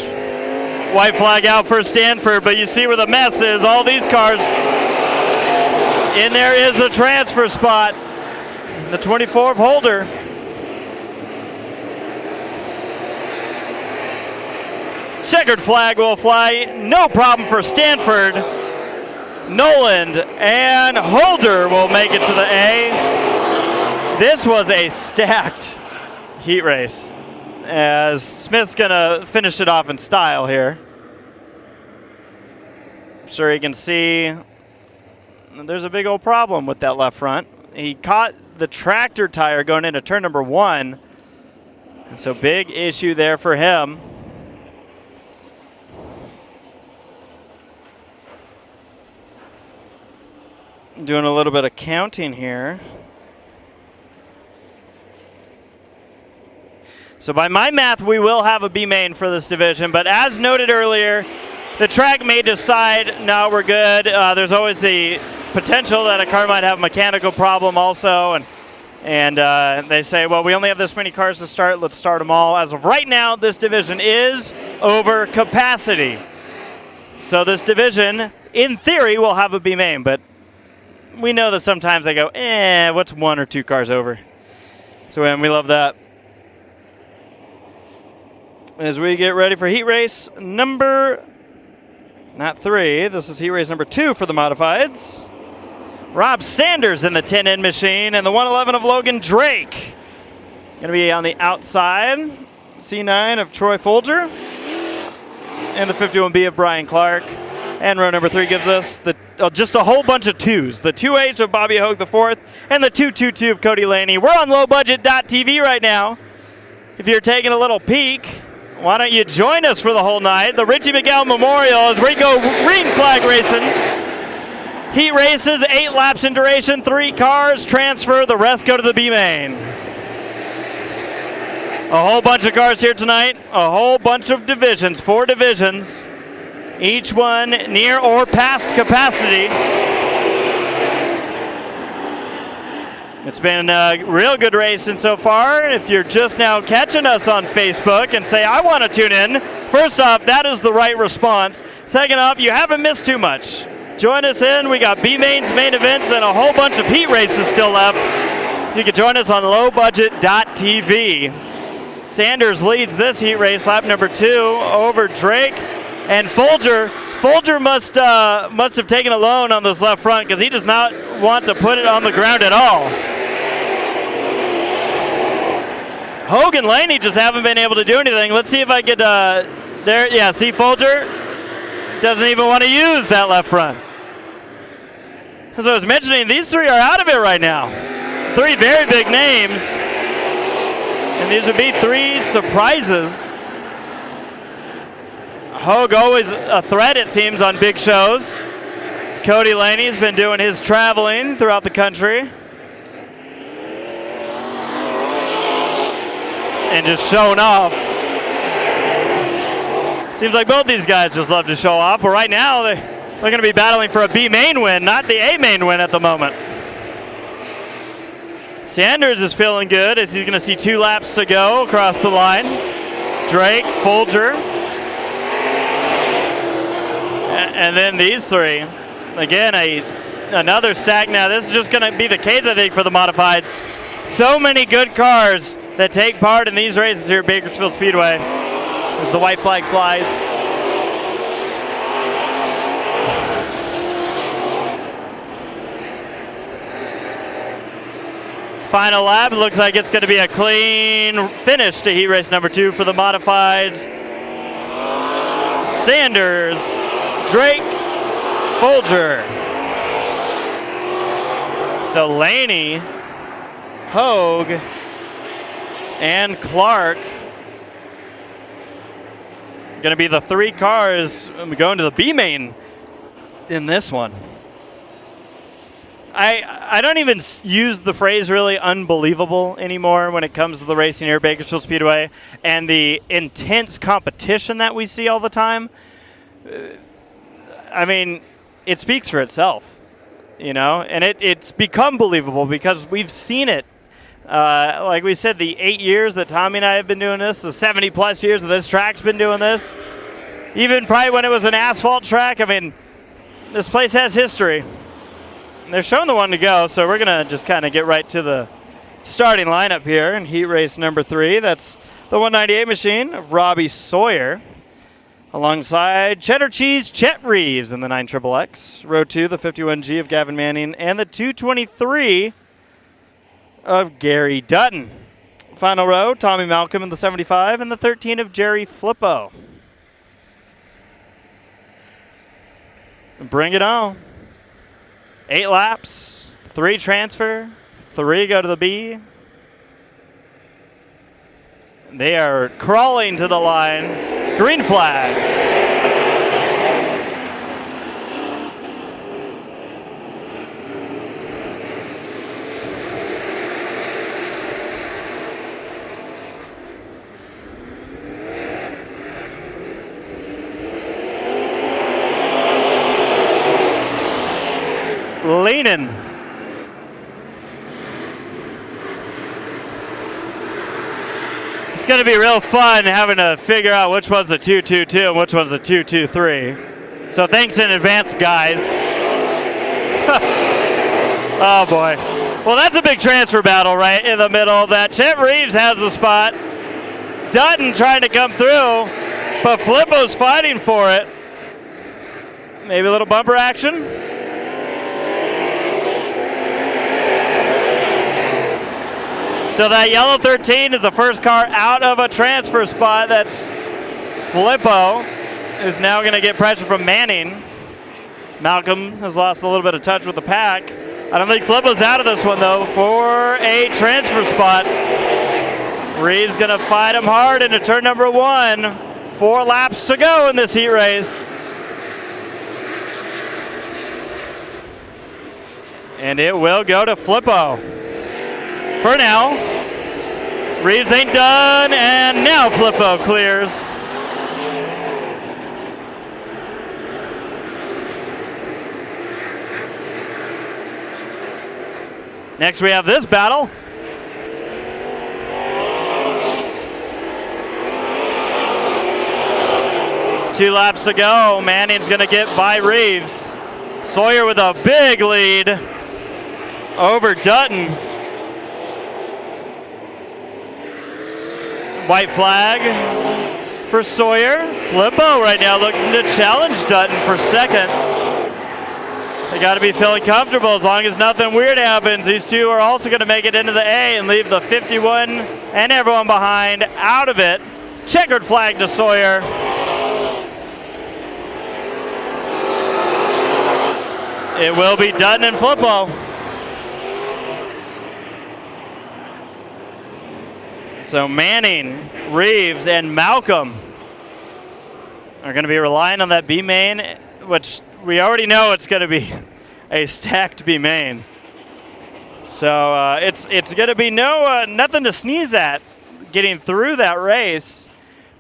White flag out for Stanford, but you see where the mess is. All these cars. In there is the transfer spot. The 24 of Holder. Checkered flag will fly. No problem for Stanford. Noland and Holder will make it to the A. This was a stacked heat race, as Smith's going to finish it off in style here. I'm sure you can see there's a big old problem with that left front. He caught the tractor tire going into turn number 1. And so big issue there for him. Doing a little bit of counting here. So by my math, we will have a B main for this division. But as noted earlier, the track may decide, no, we're good. There's always the potential that a car might have a mechanical problem also. And they say, well, we only have this many cars to start. Let's start them all. As of right now, this division is over capacity. So this division, in theory, will have a B main. But we know that sometimes they go, what's 1 or 2 cars over? So we love that. As we get ready for heat race number, not 3, this is heat race number 2 for the modifieds. Rob Sanders in the 10-in machine and the 111 of Logan Drake. Going to be on the outside. C9 of Troy Folger and the 51B of Brian Clark. And row number 3 gives us just a whole bunch of 2s. The 2H of Bobby Hogue the 4th and the 222 of Cody Laney. We're on lowbudget.tv right now. If you're taking a little peek, why don't you join us for the whole night? The Richie McGowan Memorial as we go green flag racing. Heat races, 8 laps in duration, 3 cars transfer, the rest go to the B main. A whole bunch of cars here tonight, a whole bunch of divisions, 4 divisions. Each one near or past capacity. It's been a real good racing so far. If you're just now catching us on Facebook and say, I want to tune in, first off, that is the right response. Second off, you haven't missed too much. Join us in. We got B-Main's main events and a whole bunch of heat races still left. You can join us on lowbudget.tv. Sanders leads this heat race, lap number 2, over Drake. And Folger must have taken a loan on this left front because he does not want to put it on the ground at all. Hogue and Laney just haven't been able to do anything. Let's see if I could, there, yeah, see Folger doesn't even want to use that left front. As I was mentioning, these 3 are out of it right now. 3 very big names. And these would be 3 surprises. Hogue always a threat, it seems, on big shows. Cody Laney's been doing his traveling throughout the country. And just showing off. Seems like both these guys just love to show off, but right now they're going to be battling for a B main win, not the A main win at the moment. Sanders is feeling good as he's going to see 2 laps to go across the line. Drake, Folger. And then these 3. Again, another stack. Now, this is just going to be the case, I think, for the modifieds. So many good cars that take part in these races here at Bakersfield Speedway as the white flag flies. Final lap. It looks like it's going to be a clean finish to heat race number 2 for the modifieds. Sanders, Drake, Folger. So Laney, Hogue, and Clark going to be the 3 cars going to the B main in this one. I don't even use the phrase really unbelievable anymore when it comes to the racing here at Bakersfield Speedway and the intense competition that we see all the time. I mean, it speaks for itself, you know, and it's become believable because we've seen it. Like we said, the 8 years that Tommy and I have been doing this, the 70-plus years that this track's been doing this, even probably when it was an asphalt track, I mean, this place has history. They're showing the one to go, so we're going to just kind of get right to the starting lineup here in heat race number 3. That's the 198 machine of Robbie Sawyer, alongside Cheddar Cheese Chet Reeves in the 9XXX, row 2, the 51G of Gavin Manning, and the 223 of Gary Dutton. Final row, Tommy Malcolm in the 75 and the 13 of Jerry Flippo. Bring it on. 8 laps, 3 transfer, 3 go to the B. They are crawling to the line. Green flag. Leaning. It's going to be real fun having to figure out which one's the 222 and which one's the 223. So thanks in advance, guys. Oh, boy. Well, that's a big transfer battle right in the middle of that. Chet Reeves has the spot. Dutton trying to come through, but Flippo's fighting for it. Maybe a little bumper action. So that yellow 13 is the first car out of a transfer spot. That's Flippo, who's now going to get pressure from Manning. Malcolm has lost a little bit of touch with the pack. I don't think Flippo's out of this one, though, for a transfer spot. Reeves going to fight him hard into turn number 1. 4 laps to go in this heat race. And it will go to Flippo. For now, Reeves ain't done, and now Flippo clears. Next we have this battle. Two laps to go. Manning's going to get by Reeves. Sawyer with a big lead over Dutton. White flag for Sawyer. Flippo right now looking to challenge Dutton for second. They got to be feeling comfortable as long as nothing weird happens. These two are also going to make it into the A and leave the 51 and everyone behind out of it. Checkered flag to Sawyer. It will be Dutton and Flippo. So Manning, Reeves, and Malcolm are going to be relying on that B main, which we already know it's going to be a stacked B main. So it's going to be nothing to sneeze at getting through that race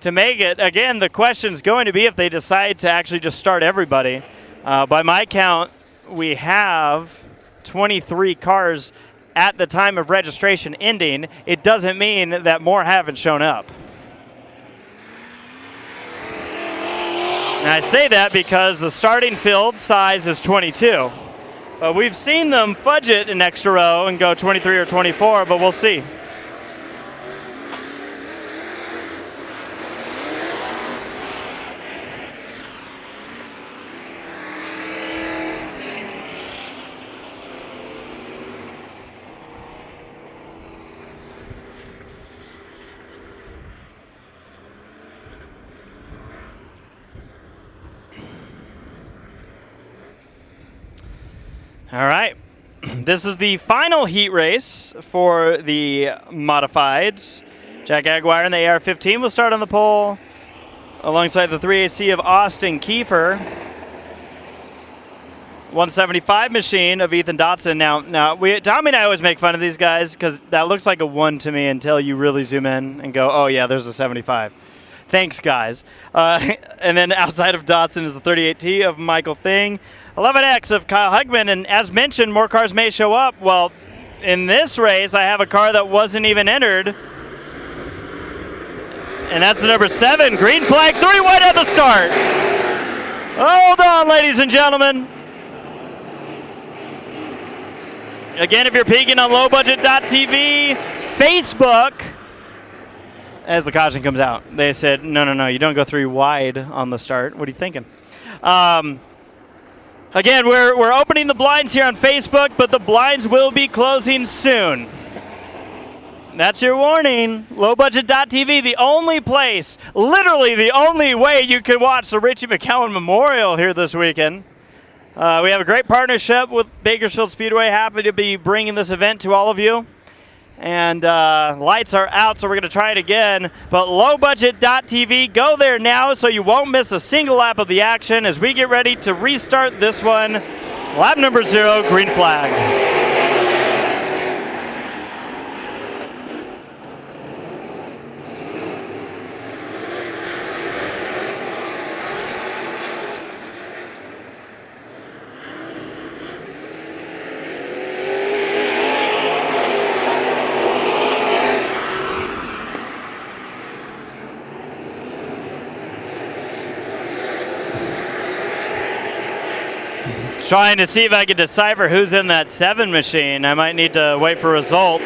to make it. Again, the question's going to be if they decide to actually just start everybody. By my count, we have 23 cars at the time of registration ending. It doesn't mean that more haven't shown up. And I say that because the starting field size is 22. But we've seen them fudge it an extra row and go 23 or 24, but we'll see. All right, this is the final heat race for the modifieds. Jack Aguirre in the AR-15 will start on the pole, alongside the 3AC of Austin Kiefer. 175 machine of Ethan Dotson. Now, Tommy and I always make fun of these guys because that looks like a 1 to me until you really zoom in and go, oh, yeah, there's a 75. Thanks, guys. And then outside of Dotson is the 38T of Michael Thing, 11X of Kyle Hugman, and as mentioned, more cars may show up. Well, in this race, I have a car that wasn't even entered, and that's the number 7, green flag, 3 wide at the start. Hold on, ladies and gentlemen. Again, if you're peeking on lowbudget.tv, Facebook, as the caution comes out, they said, no, you don't go 3 wide on the start. What are you thinking? Again, we're opening the blinds here on Facebook, but the blinds will be closing soon. That's your warning. Lowbudget.tv, the only place, literally the only way you can watch the Richie McGowan Memorial here this weekend. We have a great partnership with Bakersfield Speedway. Happy to be bringing this event to all of you. And lights are out, so we're going to try it again. But lowbudget.tv, go there now so you won't miss a single lap of the action as we get ready to restart this one. Lap number 0, green flag. Trying to see if I can decipher who's in that 7 machine. I might need to wait for results.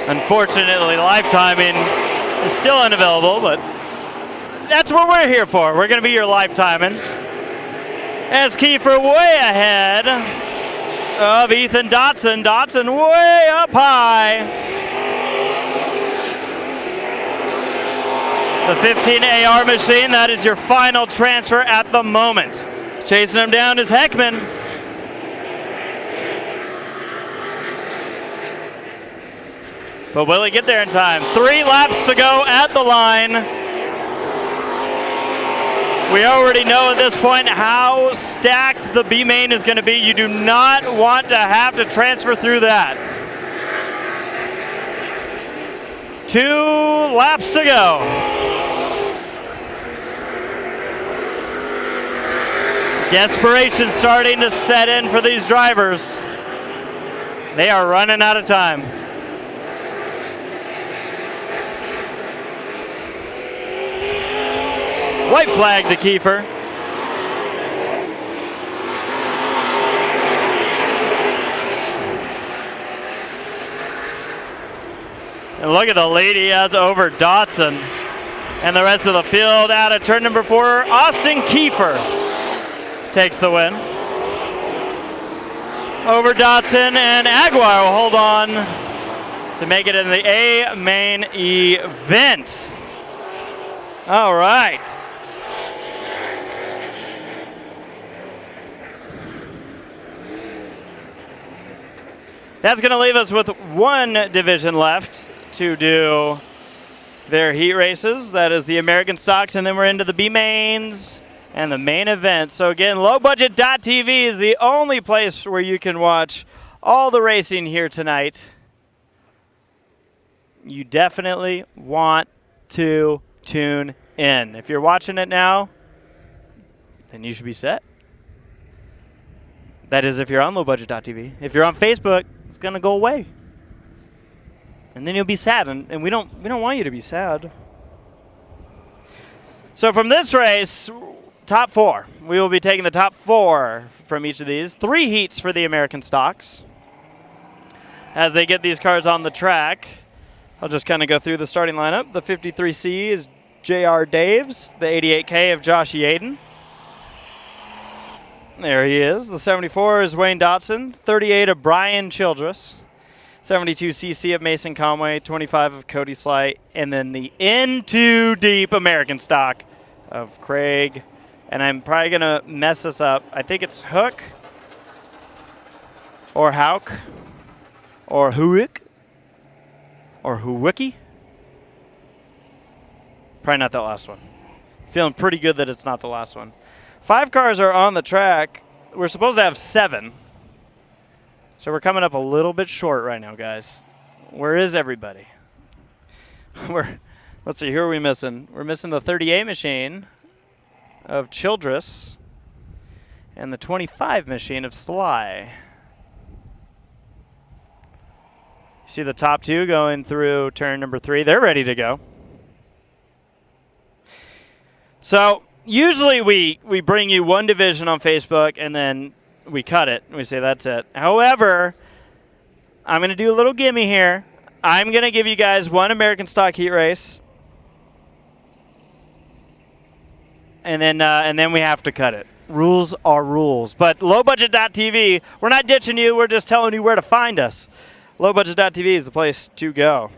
Unfortunately, live timing is still unavailable, but that's what we're here for. We're going to be your live timing. As Kiefer way ahead of Ethan Dotson. Dotson way up high. The 15 AR machine, that is your final transfer at the moment. Chasing him down is Heckman. But will he get there in time? 3 laps to go at the line. We already know at this point how stacked the B main is going to be. You do not want to have to transfer through that. 2 laps to go. Desperation starting to set in for these drivers. They are running out of time. White flag to Kiefer. And look at the lead he has over Dotson. And the rest of the field out of turn number 4. Austin Kiefer takes the win. Over Dotson, and Aguirre will hold on to make it in the A main event. All right. That's going to leave us with 1 division left to do their heat races. That is the American Stocks, and then we're into the B mains and the main event. So again, lowbudget.tv is the only place where you can watch all the racing here tonight. You definitely want to tune in. If you're watching it now, then you should be set. That is if you're on lowbudget.tv. If you're on Facebook, it's going to go away. And then you'll be sad, and we don't want you to be sad. So from this race, top 4. We will be taking the top 4 from each of these. 3 heats for the American Stocks. As they get these cars on the track, I'll just kind of go through the starting lineup. The 53C is J.R. Daves. The 88K of Josh Yaden. There he is. The 74 is Wayne Dotson. 38 of Brian Childress. 72cc of Mason Conway. 25 of Cody Slight. And then the Into Deep American Stock of Craig And I'm probably going to mess this up. I think it's Hook or Hauk or Huick or Huwicki. Probably not that last one. Feeling pretty good that it's not the last one. 5 cars are on the track. We're supposed to have 7. So we're coming up a little bit short right now, guys. Where is everybody? Let's see, who are we missing? We're missing the 38 machine of Childress and the 25 machine of Sly. You see the top 2 going through turn number 3. They're ready to go. So usually we bring you one division on Facebook and then we cut it. We say that's it. However, I'm going to do a little gimme here. I'm going to give you guys one American stock heat race. And then we have to cut it. Rules are rules. But lowbudget.tv, we're not ditching you. We're just telling you where to find us. Lowbudget.tv is the place to go.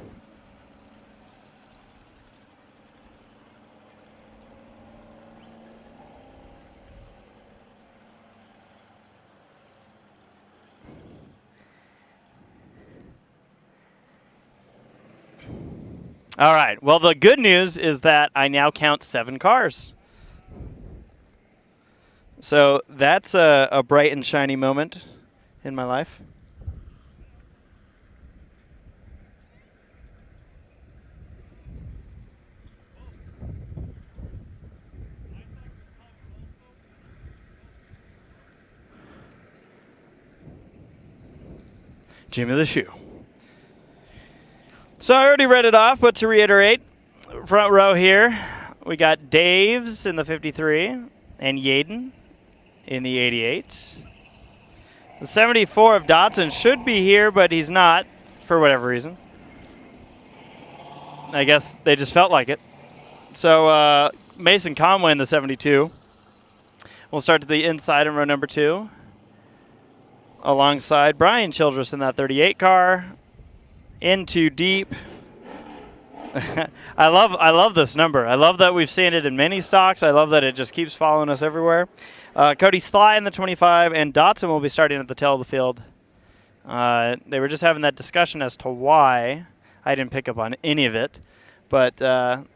All right. Well, the good news is that I now count 7 cars. So that's a bright and shiny moment in my life. Jimmy the Shoe. So I already read it off, but to reiterate, front row here, we got Daves in the 53 and Yaden in the 88. The 74 of Dotson should be here, but he's not for whatever reason. I guess they just felt like it. So Mason Conway in the 72. We'll start to the inside in row number 2. Alongside Brian Childress in that 38 car. Into deep. I love this number. I love that we've seen it in many stocks. I love that it just keeps following us everywhere. Cody Sly in the 25, and Dotson will be starting at the tail of the field. They were just having that discussion as to why. I didn't pick up on any of it. But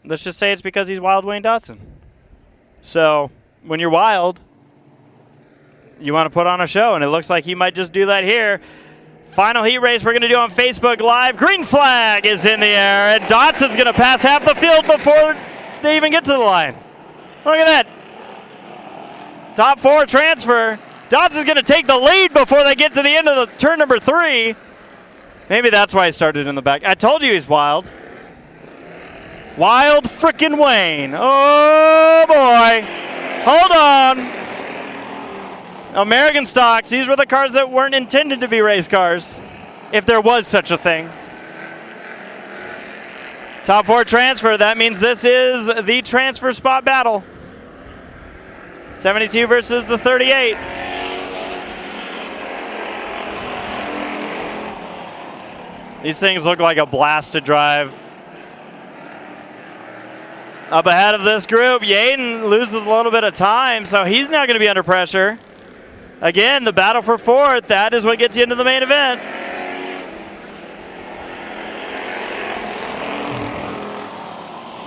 let's just say it's because he's Wild Wayne Dotson. So when you're wild, you want to put on a show, and it looks like he might just do that here. Final heat race we're going to do on Facebook Live. Green flag is in the air, and Dotson's going to pass half the field before they even get to the line. Look at that. Top 4 transfer. Dotson's going to take the lead before they get to the end of the turn number 3. Maybe that's why he started in the back. I told you he's wild. Wild frickin' Wayne. Oh, boy. Hold on. American stocks, these were the cars that weren't intended to be race cars, if there was such a thing. Top 4 transfer, that means this is the transfer spot battle. 72 versus the 38. These things look like a blast to drive. Up ahead of this group, Yaden loses a little bit of time, so he's now going to be under pressure. Again, the battle for 4th, that is what gets you into the main event.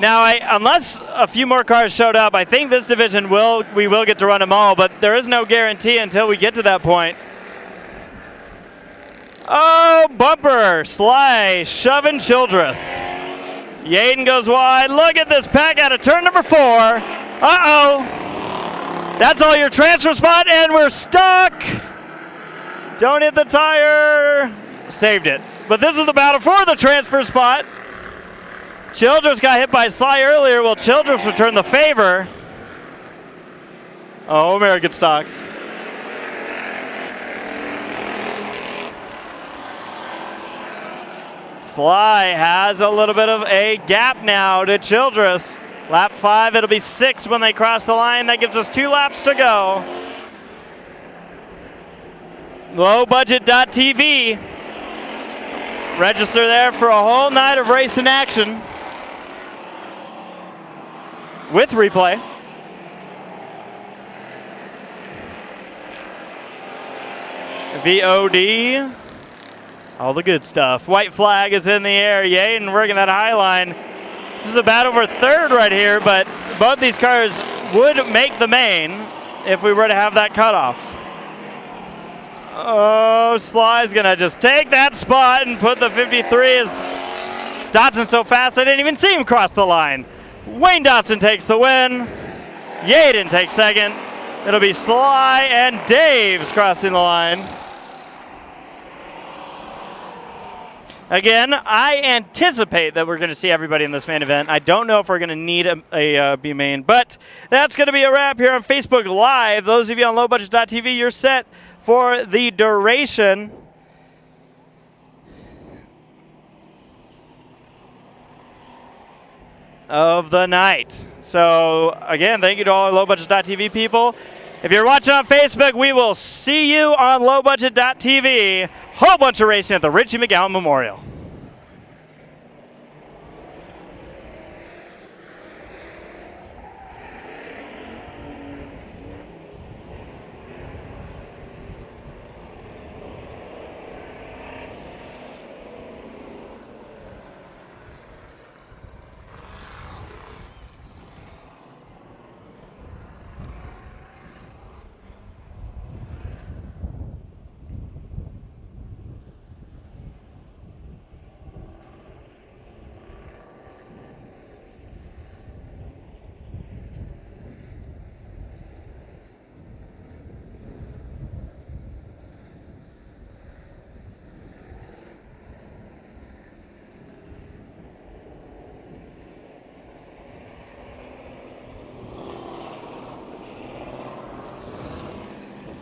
Now, unless a few more cars showed up, I think this division we will get to run them all, but there is no guarantee until we get to that point. Oh, bumper, Sly, shoving Childress. Yaden goes wide. Look at this pack out of turn number 4. Uh-oh. That's all your transfer spot, and we're stuck. Don't hit the tire. Saved it. But this is the battle for the transfer spot. Childress got hit by Sly earlier. Will Childress return the favor? Oh, American stocks. Sly has a little bit of a gap now to Childress. Lap 5, it'll be 6 when they cross the line. That gives us 2 laps to go. Lowbudget.tv. Register there for a whole night of racing action with replay. VOD. All the good stuff. White flag is in the air. Yaden working that high line. This is a battle for third right here, but both these cars would make the main if we were to have that cutoff. Oh, Sly's going to just take that spot and put the 53 as Dotson so fast I didn't even see him cross the line. Wayne Dotson takes the win. Yaden takes second. It'll be Sly and Dave's crossing the line. Again, I anticipate that we're going to see everybody in this main event. I don't know if we're going to need a B main, but that's going to be a wrap here on Facebook Live. Those of you on lowbudget.tv, you're set for the duration of the night. So, again, thank you to all our lowbudget.tv people. If you're watching on Facebook, we will see you on lowbudget.tv. Whole bunch of racing at the Richie McGowan Memorial.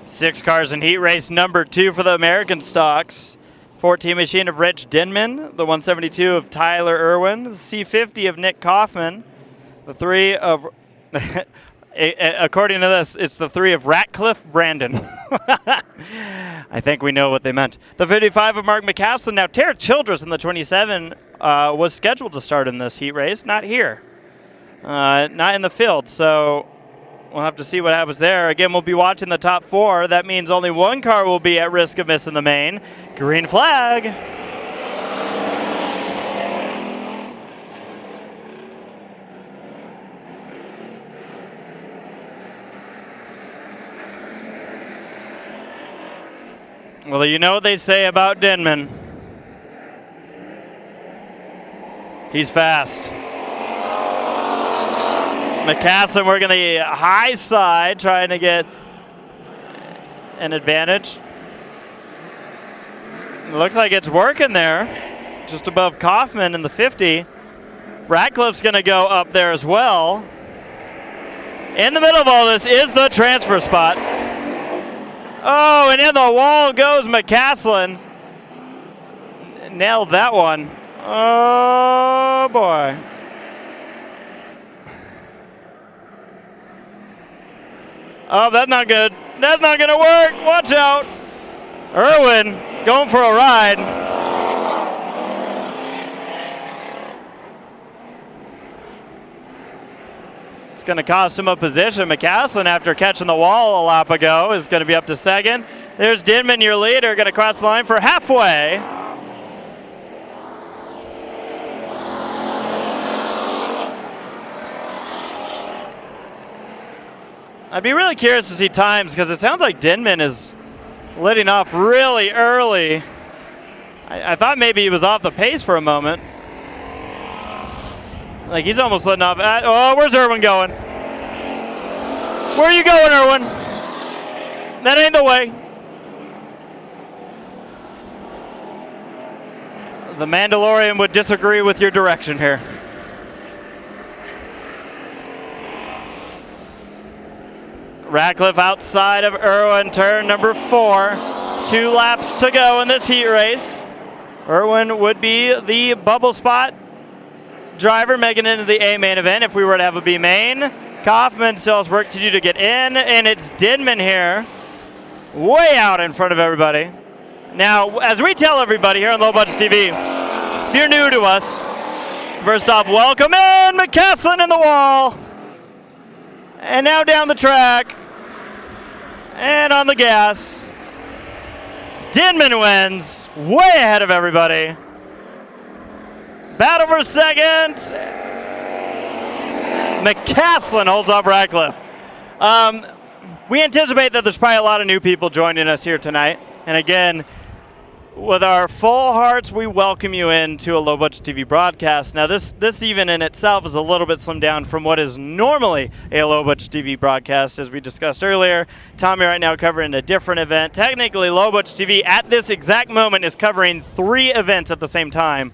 Six cars in heat race number 2 for the American stocks. 14 machine of Rich Denman, the 172 of Tyler Irwin, the C50 of Nick Kaufman, the 3 of, according to this, it's the 3 of Ratcliffe Brandon. I think we know what they meant. The 55 of Mark McCaslin. Now, Tara Childress in the 27 was scheduled to start in this heat race, not here, not in the field, so we'll have to see what happens there. Again, we'll be watching the top 4. That means only one car will be at risk of missing the main. Green flag. Well, you know what they say about Denman. He's fast. McCaslin working the high side, trying to get an advantage. It looks like it's working there, just above Kaufman in the 50. Ratcliffe's going to go up there as well. In the middle of all this is the transfer spot. Oh, and in the wall goes McCaslin. Nailed that one. Oh, boy. Oh, that's not good. That's not going to work. Watch out. Irwin going for a ride. It's going to cost him a position. McCaslin, after catching the wall a lap ago, is going to be up to second. There's Denman, your leader, going to cross the line for halfway. I'd be really curious to see times because it sounds like Denman is letting off really early. I thought maybe he was off the pace for a moment. Like he's almost letting off. Oh, where's Irwin going? Where are you going, Irwin? That ain't the way. The Mandalorian would disagree with your direction here. Ratcliffe outside of Irwin, turn number 4. 2 laps to go in this heat race. Irwin would be the bubble spot driver making it into the A main event if we were to have a B main. Kaufman still has work to do to get in, and it's Denman here, way out in front of everybody. Now, as we tell everybody here on Low Budget TV, if you're new to us, first off, welcome in, McCaslin in the wall. And now down the track, and on the gas. Denman wins, way ahead of everybody. Battle for second. McCaslin holds off Radcliffe. We anticipate that there's probably a lot of new people joining us here tonight. And again, with our full hearts, we welcome you into a Low Budget TV broadcast. Now, this even in itself is a little bit slimmed down from what is normally a Low Budget TV broadcast, as we discussed earlier. Tommy right now covering a different event. Technically, Low Budget TV at this exact moment is covering 3 events at the same time.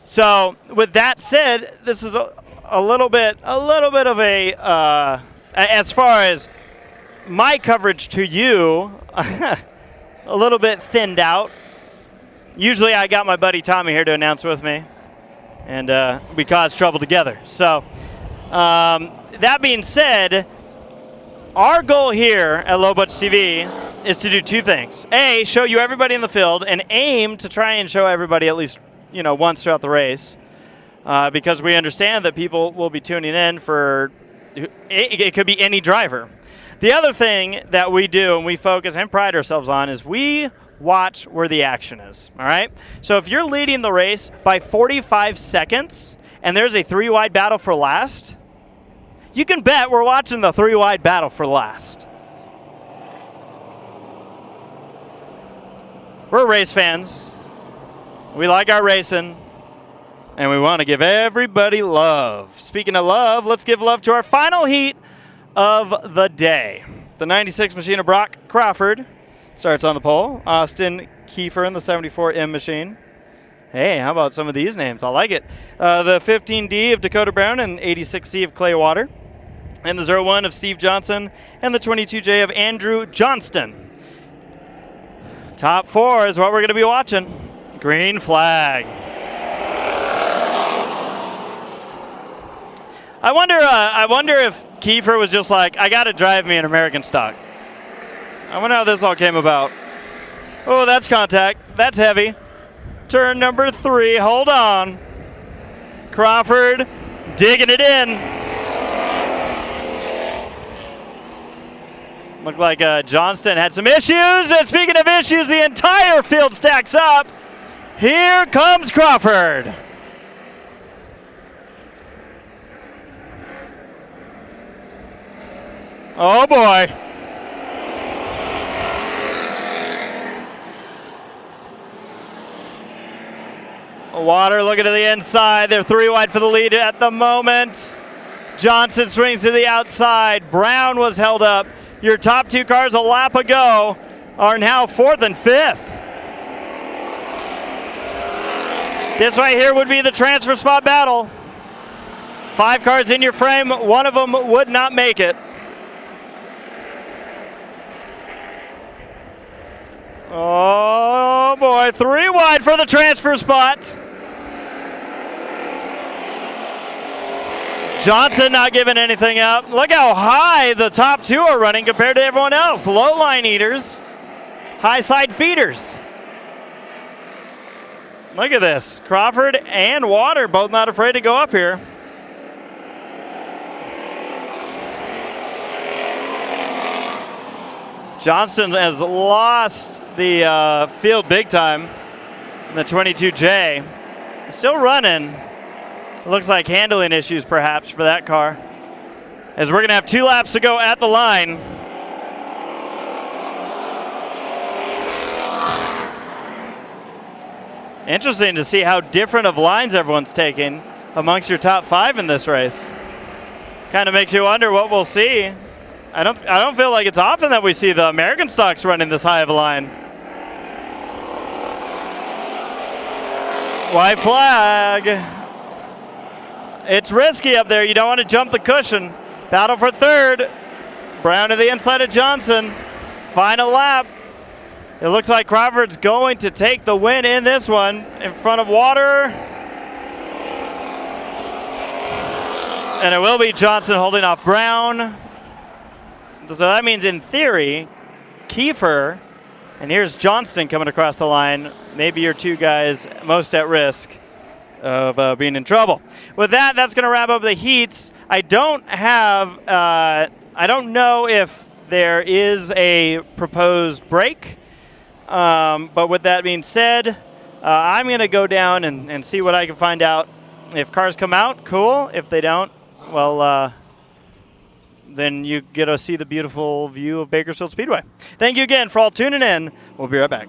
So, with that said, this is a little bit of a as far as my coverage to you. A little bit thinned out. Usually I got my buddy Tommy here to announce with me, and we cause trouble together. So that being said, our goal here at Low Budget TV is to do 2 things. A, show you everybody in the field, and aim to try and show everybody at least once throughout the race, because we understand that people will be tuning in for, it could be any driver. The other thing that we do and we focus and pride ourselves on is we watch where the action is, all right? So if you're leading the race by 45 seconds and there's a 3-wide battle for last, you can bet we're watching the 3-wide battle for last. We're race fans. We like our racing, and we want to give everybody love. Speaking of love, let's give love to our final heat of the day. The 96 machine of Brock Crawford starts on the pole. Austin Kiefer in the 74M machine. Hey, how about some of these names? I like it. The 15D of Dakota Brown and 86C of Clay Water. And the 01 of Steve Johnson and the 22J of Andrew Johnston. Top 4 is what we're going to be watching. Green flag. I wonder if Kiefer was just like, I got to drive me an American stock. I wonder how this all came about. Oh, that's contact. That's heavy. Turn number 3. Hold on. Crawford digging it in. Looked like Johnston had some issues. And speaking of issues, the entire field stacks up. Here comes Crawford. Oh, boy. Water looking to the inside. They're 3 wide for the lead at the moment. Johnson swings to the outside. Brown was held up. Your top 2 cars a lap ago are now 4th and 5th. This right here would be the transfer spot battle. 5 cars in your frame. One of them would not make it. Oh, boy. 3 wide for the transfer spot. Johnson not giving anything up. Look how high the top 2 are running compared to everyone else. Low line eaters, high side feeders. Look at this. Crawford and Water both not afraid to go up here. Johnston has lost the field big time in the 22J. Still running. Looks like handling issues perhaps for that car. As we're going to have 2 laps to go at the line. Interesting to see how different of lines everyone's taking amongst your top 5 in this race. Kind of makes you wonder what we'll see. I don't feel like it's often that we see the American stocks running this high of a line. White flag. It's risky up there. You don't want to jump the cushion. Battle for 3rd. Brown to the inside of Johnson. Final lap. It looks like Crawford's going to take the win in this one in front of Water. And it will be Johnson holding off Brown. So that means, in theory, Kiefer, and here's Johnston coming across the line, maybe your 2 guys most at risk of being in trouble. With that, that's going to wrap up the heats. I don't know if there is a proposed break. But with that being said, I'm going to go down and see what I can find out. If cars come out, cool. If they don't, well, then you get to see the beautiful view of Bakersfield Speedway. Thank you again for all tuning in. We'll be right back.